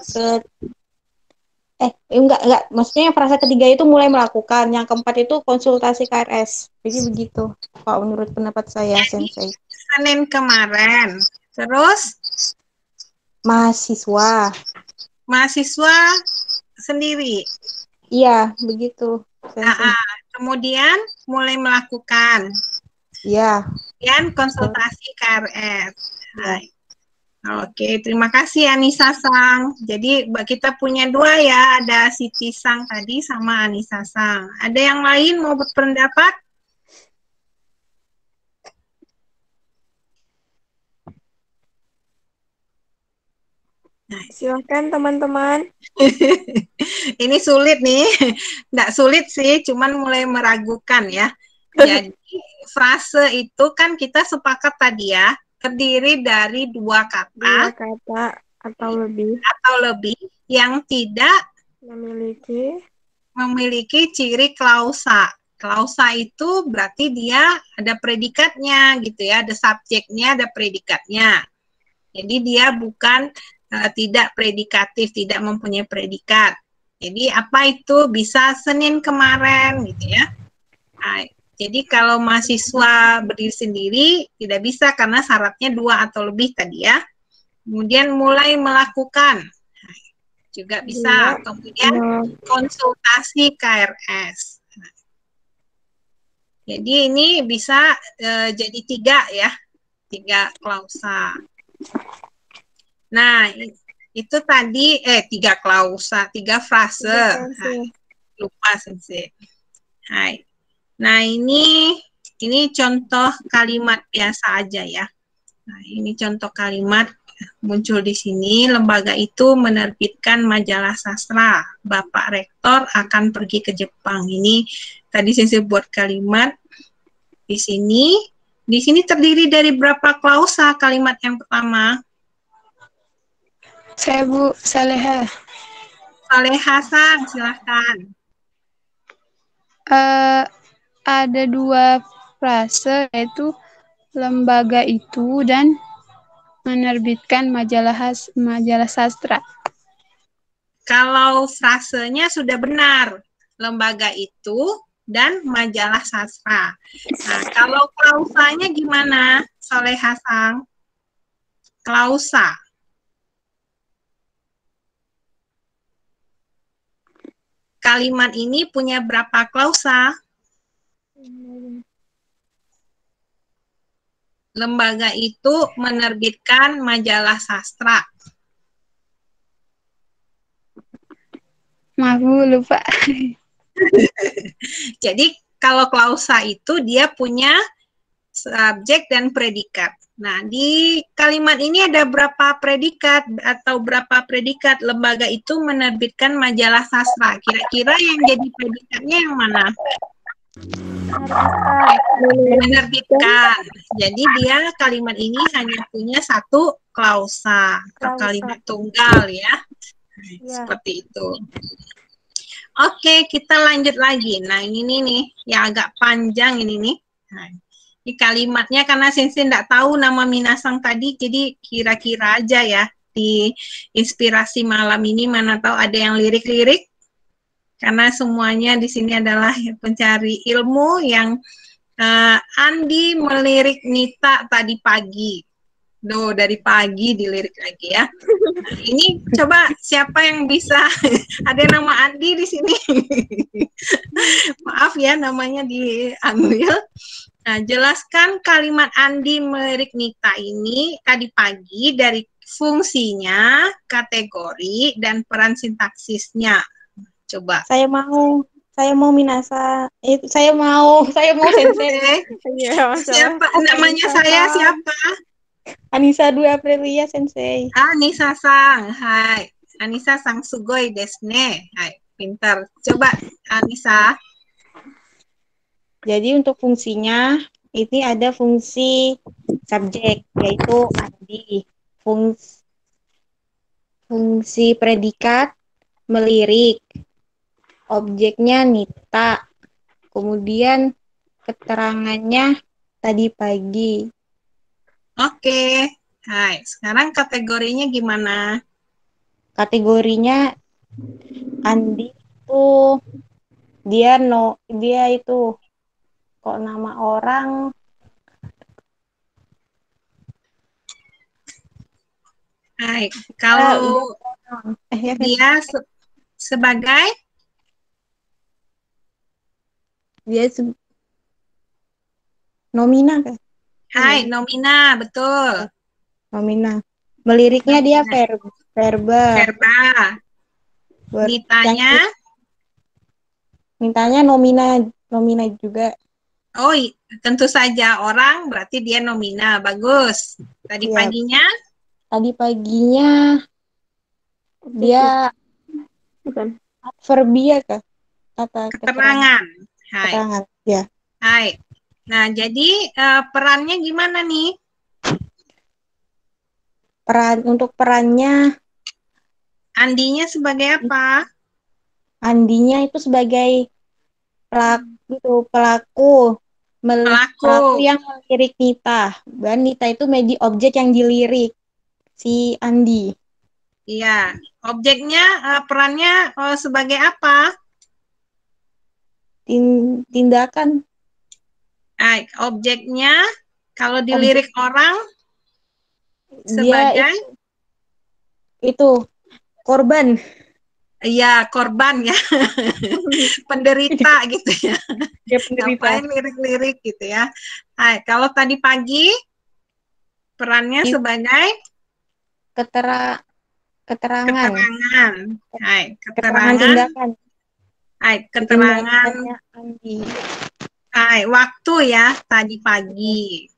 D: enggak, maksudnya frasa ketiga itu mulai melakukan, yang keempat itu konsultasi KRS. Jadi begitu kalau menurut pendapat saya, Sensei.
A: Senin kemarin. Terus
D: Mahasiswa
A: sendiri.
D: Iya, begitu, Sensei.
A: Kemudian mulai melakukan.
D: Iya.
A: Kemudian konsultasi KRS. Hai. Oke, terima kasih Anissa Sang. Jadi kita punya dua ya, ada Siti Sang tadi sama Anissa Sang. Ada yang lain mau berpendapat?
B: Silahkan teman-teman.
A: Ini sulit nih, nggak sulit sih, cuman mulai meragukan ya. Jadi frase itu kan kita sepakat tadi ya, terdiri dari dua
B: Dua
A: kata
B: kata atau lebih
A: atau lebih yang tidak
B: memiliki
A: memiliki ciri klausa. Klausa itu berarti dia ada predikatnya gitu ya, ada subjeknya, ada predikatnya. Jadi dia bukan tidak predikatif, tidak mempunyai predikat. Jadi apa itu? Bisa Senin kemarin gitu ya. Nah, jadi kalau mahasiswa berdiri sendiri tidak bisa karena syaratnya dua atau lebih tadi ya. Kemudian mulai melakukan juga bisa. Kemudian konsultasi KRS. Jadi ini bisa jadi tiga ya, tiga klausa. Nah, itu tadi tiga klausa, tiga frase. Lupa sensei. Hai. Nah, ini contoh kalimat biasa aja ya. Nah, ini contoh kalimat muncul di sini. Lembaga itu menerbitkan majalah sastra. Bapak Rektor akan pergi ke Jepang. Ini tadi saya buat kalimat di sini. Di sini terdiri dari berapa klausa kalimat yang pertama?
E: Saya Bu Saleha.
A: Saleha Sang, silahkan.
E: Ada dua frase, yaitu lembaga itu dan menerbitkan majalah sastra.
A: Kalau frasenya sudah benar, lembaga itu dan majalah sastra. Nah, kalau klausanya gimana, Saleha Sang? Klausa. Kalimat ini punya berapa klausa? Lembaga itu menerbitkan majalah sastra.
E: Maaf Bu, lupa.
A: Jadi kalau klausa itu dia punya subjek dan predikat. Nah, di kalimat ini ada berapa predikat atau berapa predikat lembaga itu menerbitkan majalah sastra? Kira-kira yang jadi predikatnya yang mana? Menerbitkan. Jadi dia kalimat ini hanya punya satu klausa atau kalimat tunggal ya. Seperti itu. Oke, kita lanjut lagi. Nah, ini nih yang agak panjang ini nih. Nah, ini kalimatnya karena Sensei tidak tahu nama Minasang tadi, jadi kira-kira aja ya di inspirasi malam ini, mana tahu ada yang lirik-lirik. Karena semuanya di sini adalah pencari ilmu yang Andi melirik Nita tadi pagi. Dari pagi dilirik lagi ya. Nah, ini coba siapa yang bisa? Ada nama Andi di sini. Maaf ya namanya diambil. Nah, jelaskan kalimat Andi melirik Nita ini tadi pagi dari fungsinya, kategori, dan peran sintaksisnya. Coba.
D: Saya mau Minasa. Saya mau Sensei.
A: Siapa namanya saya siapa?
D: Anissa Dwi Aprilia Sensei.
A: Anissa Sang. Hai. Anissa Sang sugoi desu ne. Hai, pintar. Coba Anissa.
D: Jadi untuk fungsinya ini ada fungsi subjek yaitu Andi. Fungsi predikat melirik. Objeknya Nita. Kemudian keterangannya tadi pagi.
A: Oke. Hai, sekarang kategorinya gimana?
D: Kategorinya Andi itu dia itu kok nama orang
A: Hai, kalau dia sebagai
D: dia nomina kan?
A: Hai, nomina, betul.
D: Nomina. Meliriknya dia
A: Nomina.
D: verba.
A: Verba. Mitanya.
D: Mintanya nomina juga.
A: Oh, tentu saja orang berarti dia nomina. Bagus. Tadi
D: Iya.
A: paginya
D: Tadi paginya dia
B: Bukan.
D: adverbia kah? Kata
A: keterangan. Hai.
D: keterangan. Ya.
A: Hai. Nah, jadi perannya gimana nih?
D: Untuk perannya
A: Andinya sebagai apa?
D: Andinya itu sebagai pelaku
A: Pelaku.
D: yang melirik Nita. Dan Nita itu menjadi objek yang dilirik si Andi.
A: Iya. Objeknya perannya sebagai apa?
D: Tindakan.
A: Objeknya kalau dilirik orang
D: Dia
A: sebagai
D: itu korban.
A: iya, korban ya. Penderita gitu ya.
D: Dia penderita.
A: Ngapain lirik-lirik gitu ya. Kalau tadi pagi perannya sebagai
D: keterangan.
A: keterangan.
D: Keterangan tindakan.
A: Keterangan
D: Andi.
A: waktu ya tadi pagi.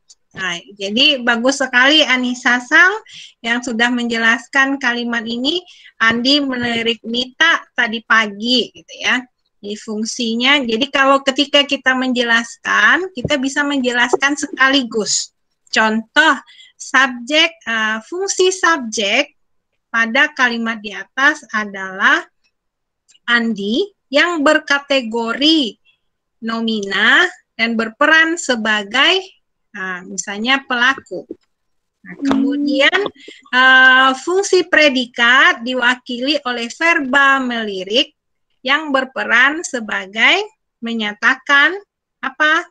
A: Jadi bagus sekali Anissa Sang yang sudah menjelaskan kalimat ini. Andi melirik Nita tadi pagi gitu ya. Jadi fungsinya, jadi kalau ketika kita menjelaskan, kita bisa menjelaskan sekaligus. Contoh subjek, fungsi subjek pada kalimat di atas adalah Andi yang berkategori nomina dan berperan sebagai misalnya pelaku. Nah, kemudian fungsi predikat diwakili oleh verba melirik yang berperan sebagai menyatakan apa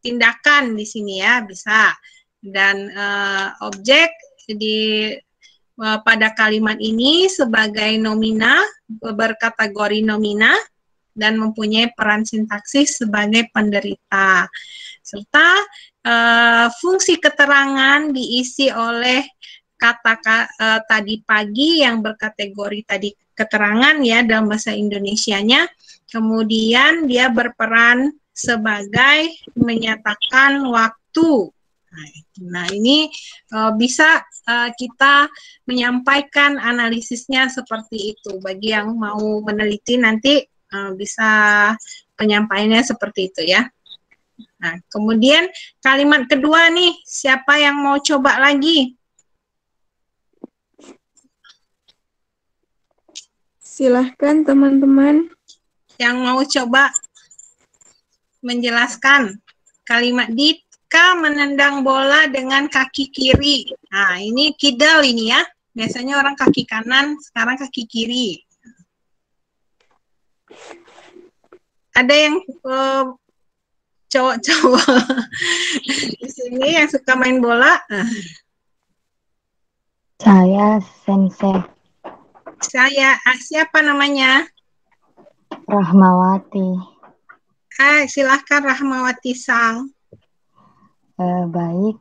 A: tindakan di sini ya bisa. Dan objek pada kalimat ini sebagai nomina berkategori nomina dan mempunyai peran sintaksis sebagai penderita. Serta fungsi keterangan diisi oleh kata tadi pagi yang berkategori tadi keterangan ya dalam bahasa Indonesianya. Kemudian dia berperan sebagai menyatakan waktu. Nah, ini bisa kita menyampaikan analisisnya seperti itu. Bagi yang mau meneliti nanti bisa penyampaiannya seperti itu ya. Nah, kemudian kalimat kedua nih, siapa yang mau coba lagi?
B: Silahkan teman-teman.
A: Yang mau coba menjelaskan kalimat Dika menendang bola dengan kaki kiri. Nah, ini kidal ini ya. Biasanya orang kaki kanan, sekarang kaki kiri. Ada yang cowok-cowok di sini yang suka main bola?
F: Saya Sensei.
A: Saya, siapa namanya?
F: Rahmawati.
A: Silahkan Rahmawati Sang.
F: Baik.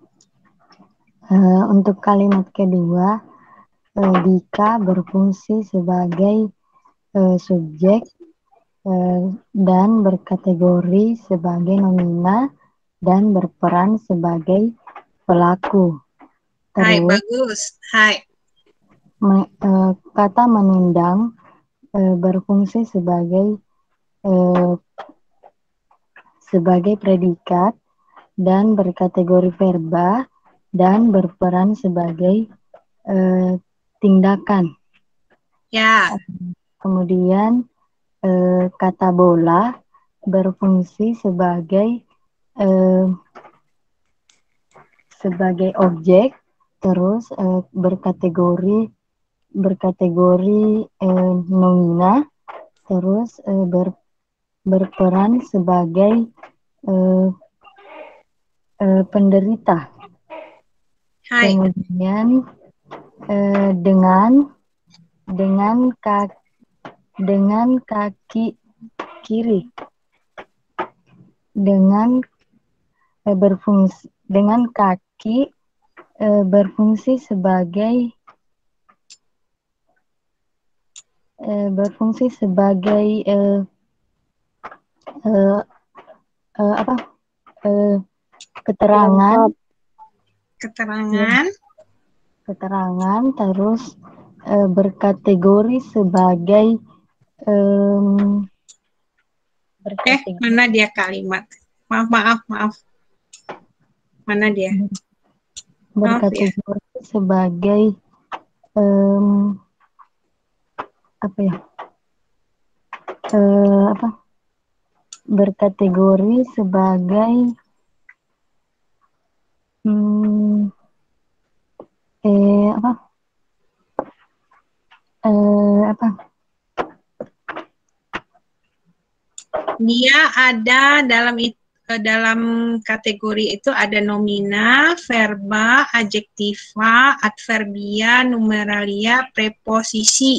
F: Untuk kalimat kedua, Dika berfungsi sebagai subjek dan berkategori sebagai nomina dan berperan sebagai pelaku.
A: Hai,
F: Terus,
A: bagus. Hai.
F: Kata menendang berfungsi sebagai predikat dan berkategori verba dan berperan sebagai tindakan.
A: Ya.
F: Kemudian kata bola berfungsi sebagai objek, terus berkategori nomina, terus berperan sebagai penderita.
A: Hai.
F: Kemudian dengan kaki kiri, berfungsi dengan kaki berfungsi sebagai apa keterangan
A: Keterangan.
F: terus berkategori sebagai
A: Mana dia kalimat? Maaf. Mana dia? Maaf ya.
F: berkategori sebagai berkategori sebagai
A: Dia ada dalam kategori itu ada nomina, verba, adjektiva, adverbia, numeralia, preposisi,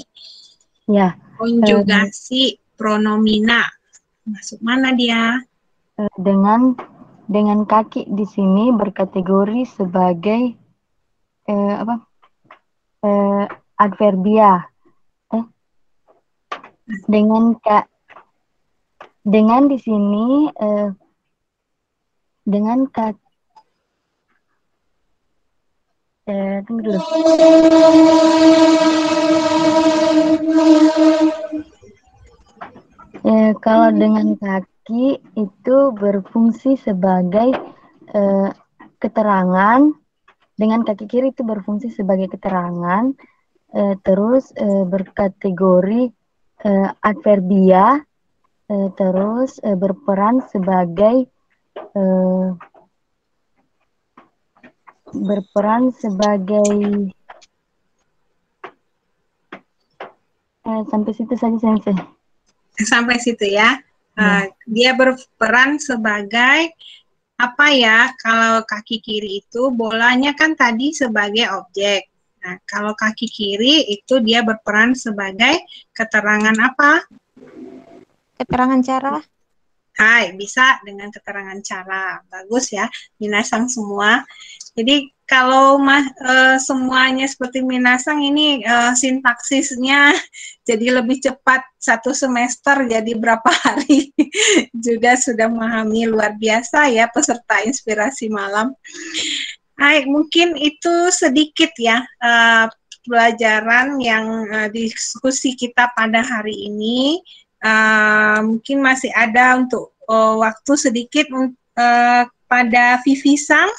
F: ya
A: konjugasi, pronomina. Masuk mana dia?
F: dengan kaki di sini berkategori sebagai adverbia. Dengan di sini dengan kaki tunggu dulu. Kalau dengan kaki itu berfungsi sebagai keterangan, dengan kaki kiri itu berfungsi sebagai keterangan, terus berkategori adverbia, terus berperan sebagai sampai situ saja Sensei.
A: Sampai situ ya. Dia berperan sebagai apa ya? Kalau kaki kiri itu bolanya kan tadi sebagai objek. Nah, kalau kaki kiri itu dia berperan sebagai keterangan apa?
D: Keterangan cara.
A: Hai, bisa dengan keterangan cara. Bagus ya, minasang semua. Jadi kalau semuanya seperti minasang ini sintaksisnya jadi lebih cepat, 1 semester jadi berapa hari juga sudah memahami, luar biasa ya peserta inspirasi malam. Hai, mungkin itu sedikit ya pelajaran yang diskusi kita pada hari ini. Mungkin masih ada untuk waktu sedikit pada Vivi Sang.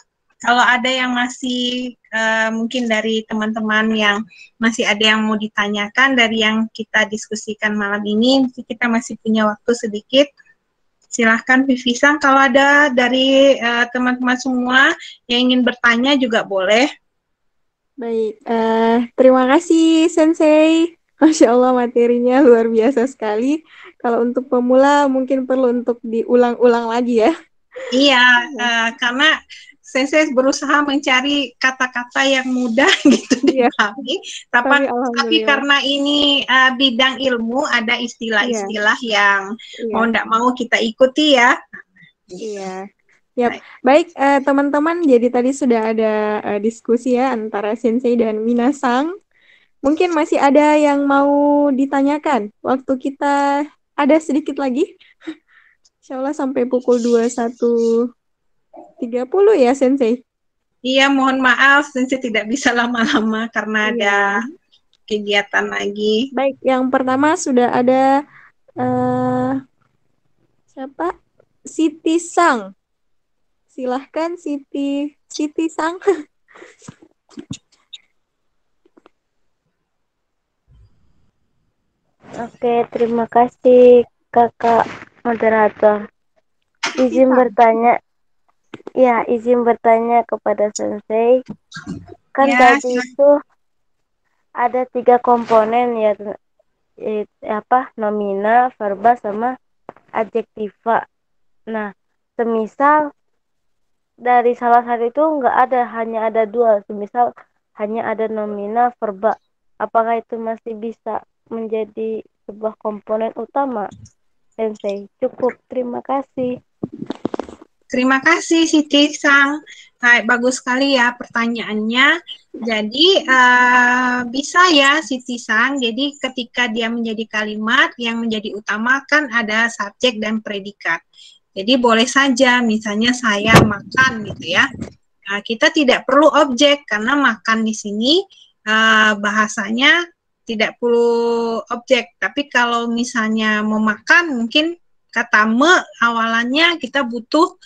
A: Kalau ada yang masih mungkin dari teman-teman yang masih ada yang mau ditanyakan dari yang kita diskusikan malam ini, kita masih punya waktu sedikit. Silahkan Vivi Sang, kalau ada dari teman-teman semua yang ingin bertanya juga boleh.
B: Baik, terima kasih Sensei. Masya Allah materinya luar biasa sekali. Kalau untuk pemula mungkin perlu untuk diulang-ulang lagi ya.
A: Iya, karena Sensei berusaha mencari kata-kata yang mudah gitu dipahami. Tapi karena ini bidang ilmu, ada istilah-istilah yang mau tidak mau kita ikuti ya.
B: Iya. Yap. Baik, teman-teman, jadi tadi sudah ada diskusi ya antara Sensei dan Minasang. Mungkin masih ada yang mau ditanyakan. Waktu kita ada sedikit lagi. Insya Allah sampai pukul 21.30 ya, Sensei?
A: Iya, mohon maaf, Sensei tidak bisa lama-lama karena ada kegiatan lagi.
B: Baik, yang pertama sudah ada siapa? Siti Sang. Silahkan Siti Sang.
C: Oke, terima kasih Kakak moderator. Izin bertanya kepada Sensei. Kan tadi itu ada 3 komponen ya, nomina, verba, sama adjektiva. Nah, semisal dari salah satu itu hanya ada 2, semisal hanya ada nomina, verba, apakah itu masih bisa menjadi sebuah komponen utama? Sensei, cukup. Terima kasih.
A: Terima kasih Siti Sang. Hai, bagus sekali ya pertanyaannya. Jadi bisa ya Siti Sang. Jadi ketika dia menjadi kalimat yang menjadi utama kan ada subjek dan predikat. Jadi boleh saja misalnya saya makan gitu ya. Kita tidak perlu objek karena makan di sini bahasanya tidak perlu objek. Tapi kalau misalnya memakan mungkin kata me awalannya kita butuh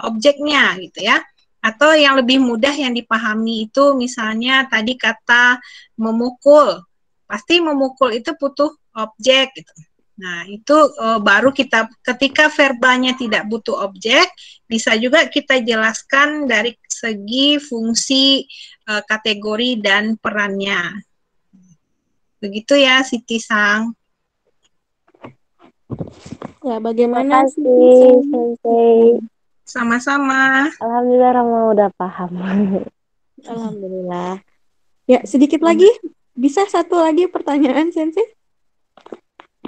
A: objeknya gitu ya. Atau yang lebih mudah yang dipahami itu misalnya tadi kata memukul. Pasti memukul itu butuh objek gitu. Nah, itu baru kita ketika verbanya tidak butuh objek, bisa juga kita jelaskan dari segi fungsi, kategori dan perannya. Begitu ya Siti Sang.
B: Ya,
C: Terima
B: bagaimana
C: kasih,
B: Siti Sang?
C: Sensei.
A: Sama-sama.
C: Alhamdulillah Rama udah paham.
B: Alhamdulillah. Ya, sedikit lagi. Bisa satu lagi pertanyaan, Sensei?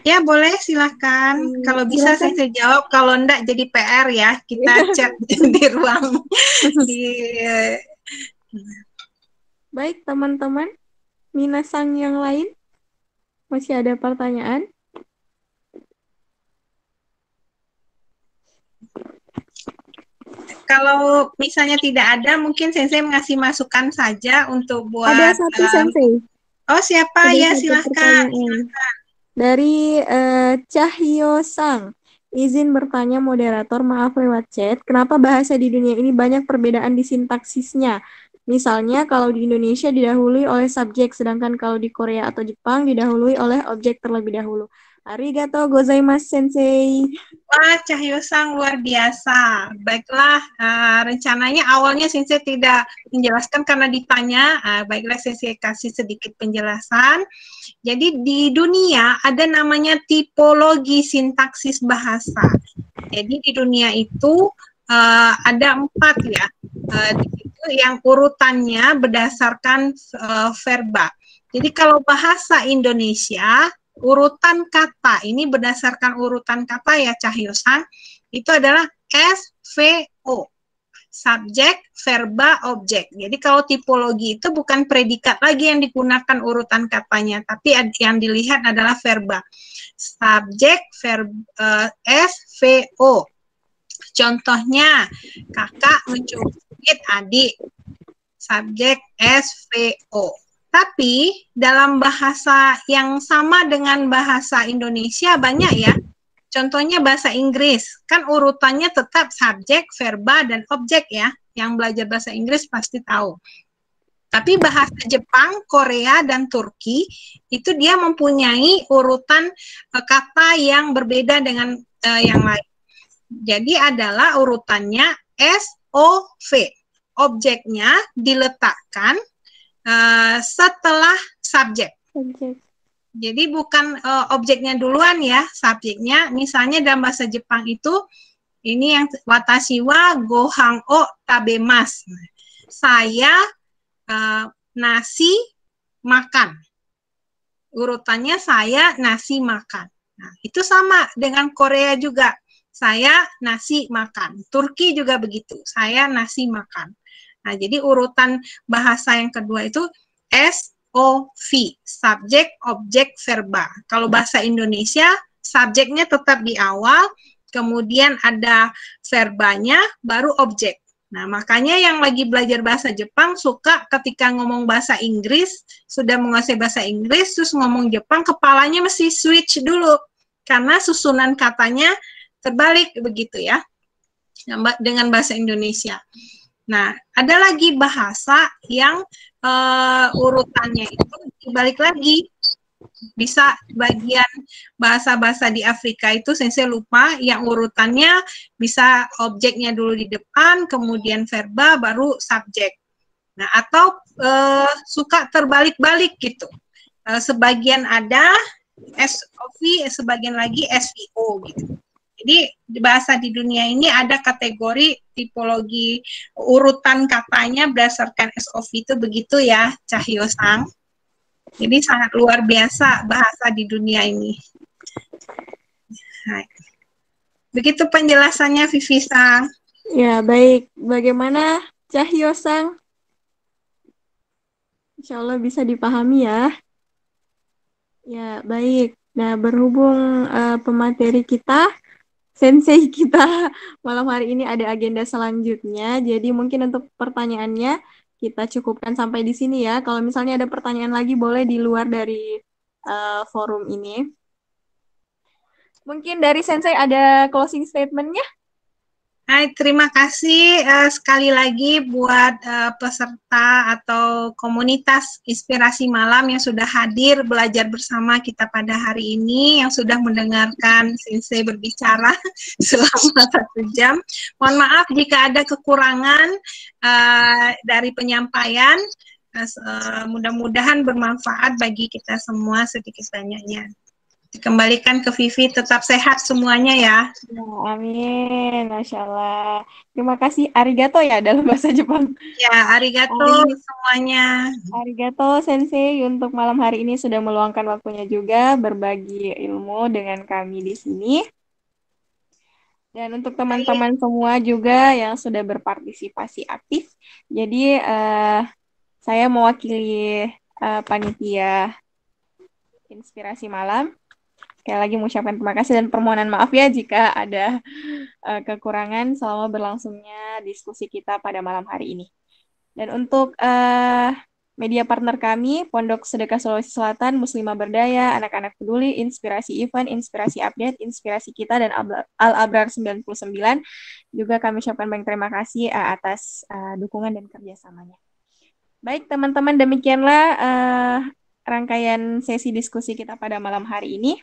A: Ya, boleh silakan. Kalau bisa
B: Silakan.
A: saya jawab, kalau enggak jadi PR ya. Kita chat di ruang di
B: Baik, teman-teman. Minasang yang lain? Masih ada pertanyaan?
A: kalau misalnya tidak ada, mungkin Sensei ngasih masukan saja untuk buat
B: Ada satu, Sensei.
A: oh, siapa?
B: Ada
A: Ya,
B: satu
A: silahkan.
B: pertanyaan. Dari Cahyo Sang. Izin bertanya moderator, maaf lewat chat. Kenapa bahasa di dunia ini banyak perbedaan di sintaksisnya? Misalnya kalau di Indonesia didahului oleh subjek, sedangkan kalau di Korea atau Jepang didahului oleh objek terlebih dahulu. Arigato gozaimasu, Sensei.
A: Wah, Cahyo Sang luar biasa. Baiklah, rencananya awalnya Sensei tidak menjelaskan karena ditanya. Baiklah, Sensei kasih sedikit penjelasan. Jadi di dunia ada namanya tipologi sintaksis bahasa. Jadi di dunia itu ada 4 ya. Di situ yang urutannya berdasarkan verba. Jadi kalau bahasa Indonesia urutan kata ini berdasarkan urutan kata ya Cahyosan itu adalah SVO, subjek, verba, objek. Jadi kalau tipologi itu bukan predikat lagi yang digunakan urutan katanya, tapi yang dilihat adalah verba. Subjek, verba, SVO. Contohnya kakak mencubit adik, subjek SVO. Tapi dalam bahasa yang sama dengan bahasa Indonesia banyak ya. Contohnya bahasa Inggris, kan urutannya tetap subjek, verba, dan objek ya. Yang belajar bahasa Inggris pasti tahu. Tapi bahasa Jepang, Korea, dan Turki itu dia mempunyai urutan kata yang berbeda dengan yang lain. Jadi adalah urutannya SOV. Objeknya diletakkan setelah subjek. Jadi bukan objeknya duluan ya, subjeknya. Misalnya dalam bahasa Jepang itu, ini yang watashi wa gohan o tabemasu. Saya nasi makan. Urutannya saya nasi makan. Nah, itu sama dengan Korea juga. Saya nasi makan. Turki juga begitu. Saya nasi makan. Nah, jadi urutan bahasa yang kedua itu SOV, subjek, objek, verba. Kalau bahasa Indonesia, subjeknya tetap di awal, kemudian ada verbanya, baru objek. Nah, makanya yang lagi belajar bahasa Jepang suka ketika ngomong bahasa Inggris, sudah menguasai bahasa Inggris, terus ngomong Jepang, kepalanya mesti switch dulu. Karena susunan katanya terbalik begitu ya, dengan bahasa Indonesia. Nah, ada lagi bahasa yang urutannya itu dibalik lagi. Bisa bagian bahasa-bahasa di Afrika itu Sensei lupa, yang urutannya bisa objeknya dulu di depan, kemudian verba, baru subjek. Nah, atau suka terbalik-balik gitu. Sebagian ada SOV, sebagian lagi SVO gitu. Jadi bahasa di dunia ini ada kategori tipologi urutan katanya berdasarkan SOV itu begitu ya, Cahyo-sang. Jadi sangat luar biasa bahasa di dunia ini. Begitu penjelasannya, Vivi-sang.
B: Ya, baik. Bagaimana Cahyo-sang? Insya Allah bisa dipahami ya. Ya, baik. Nah, berhubung pemateri kita, sensei kita malam hari ini ada agenda selanjutnya. Jadi mungkin untuk pertanyaannya kita cukupkan sampai di sini ya. Kalau misalnya ada pertanyaan lagi boleh di luar dari forum ini. Mungkin dari sensei ada closing statement-nya?
A: Hai, terima kasih sekali lagi buat peserta atau komunitas Inspirasi Malam yang sudah hadir belajar bersama kita pada hari ini, yang sudah mendengarkan Sensei berbicara selama 1 jam. Mohon maaf jika ada kekurangan dari penyampaian. Mudah-mudahan bermanfaat bagi kita semua sedikit banyaknya. Dikembalikan ke Vivi, tetap sehat semuanya ya.
B: Ya, amin, Masya Allah. Terima kasih, arigato ya dalam bahasa Jepang.
A: Ya, arigato semuanya.
B: Arigato Sensei untuk malam hari ini sudah meluangkan waktunya juga berbagi ilmu dengan kami di sini. Dan untuk teman-teman semua juga yang sudah berpartisipasi aktif. Jadi saya mewakili panitia Inspirasi Malam. Sekali lagi mengucapkan terima kasih dan permohonan maaf ya jika ada kekurangan selama berlangsungnya diskusi kita pada malam hari ini. Dan untuk media partner kami, Pondok Sedekah Sulawesi Selatan, Muslimah Berdaya, Anak-anak Peduli, Inspirasi Event, Inspirasi Update, Inspirasi Kita, dan Al-Abrar 99, juga kami ucapkan banyak terima kasih atas dukungan dan kerjasamanya. Baik teman-teman, demikianlah rangkaian sesi diskusi kita pada malam hari ini.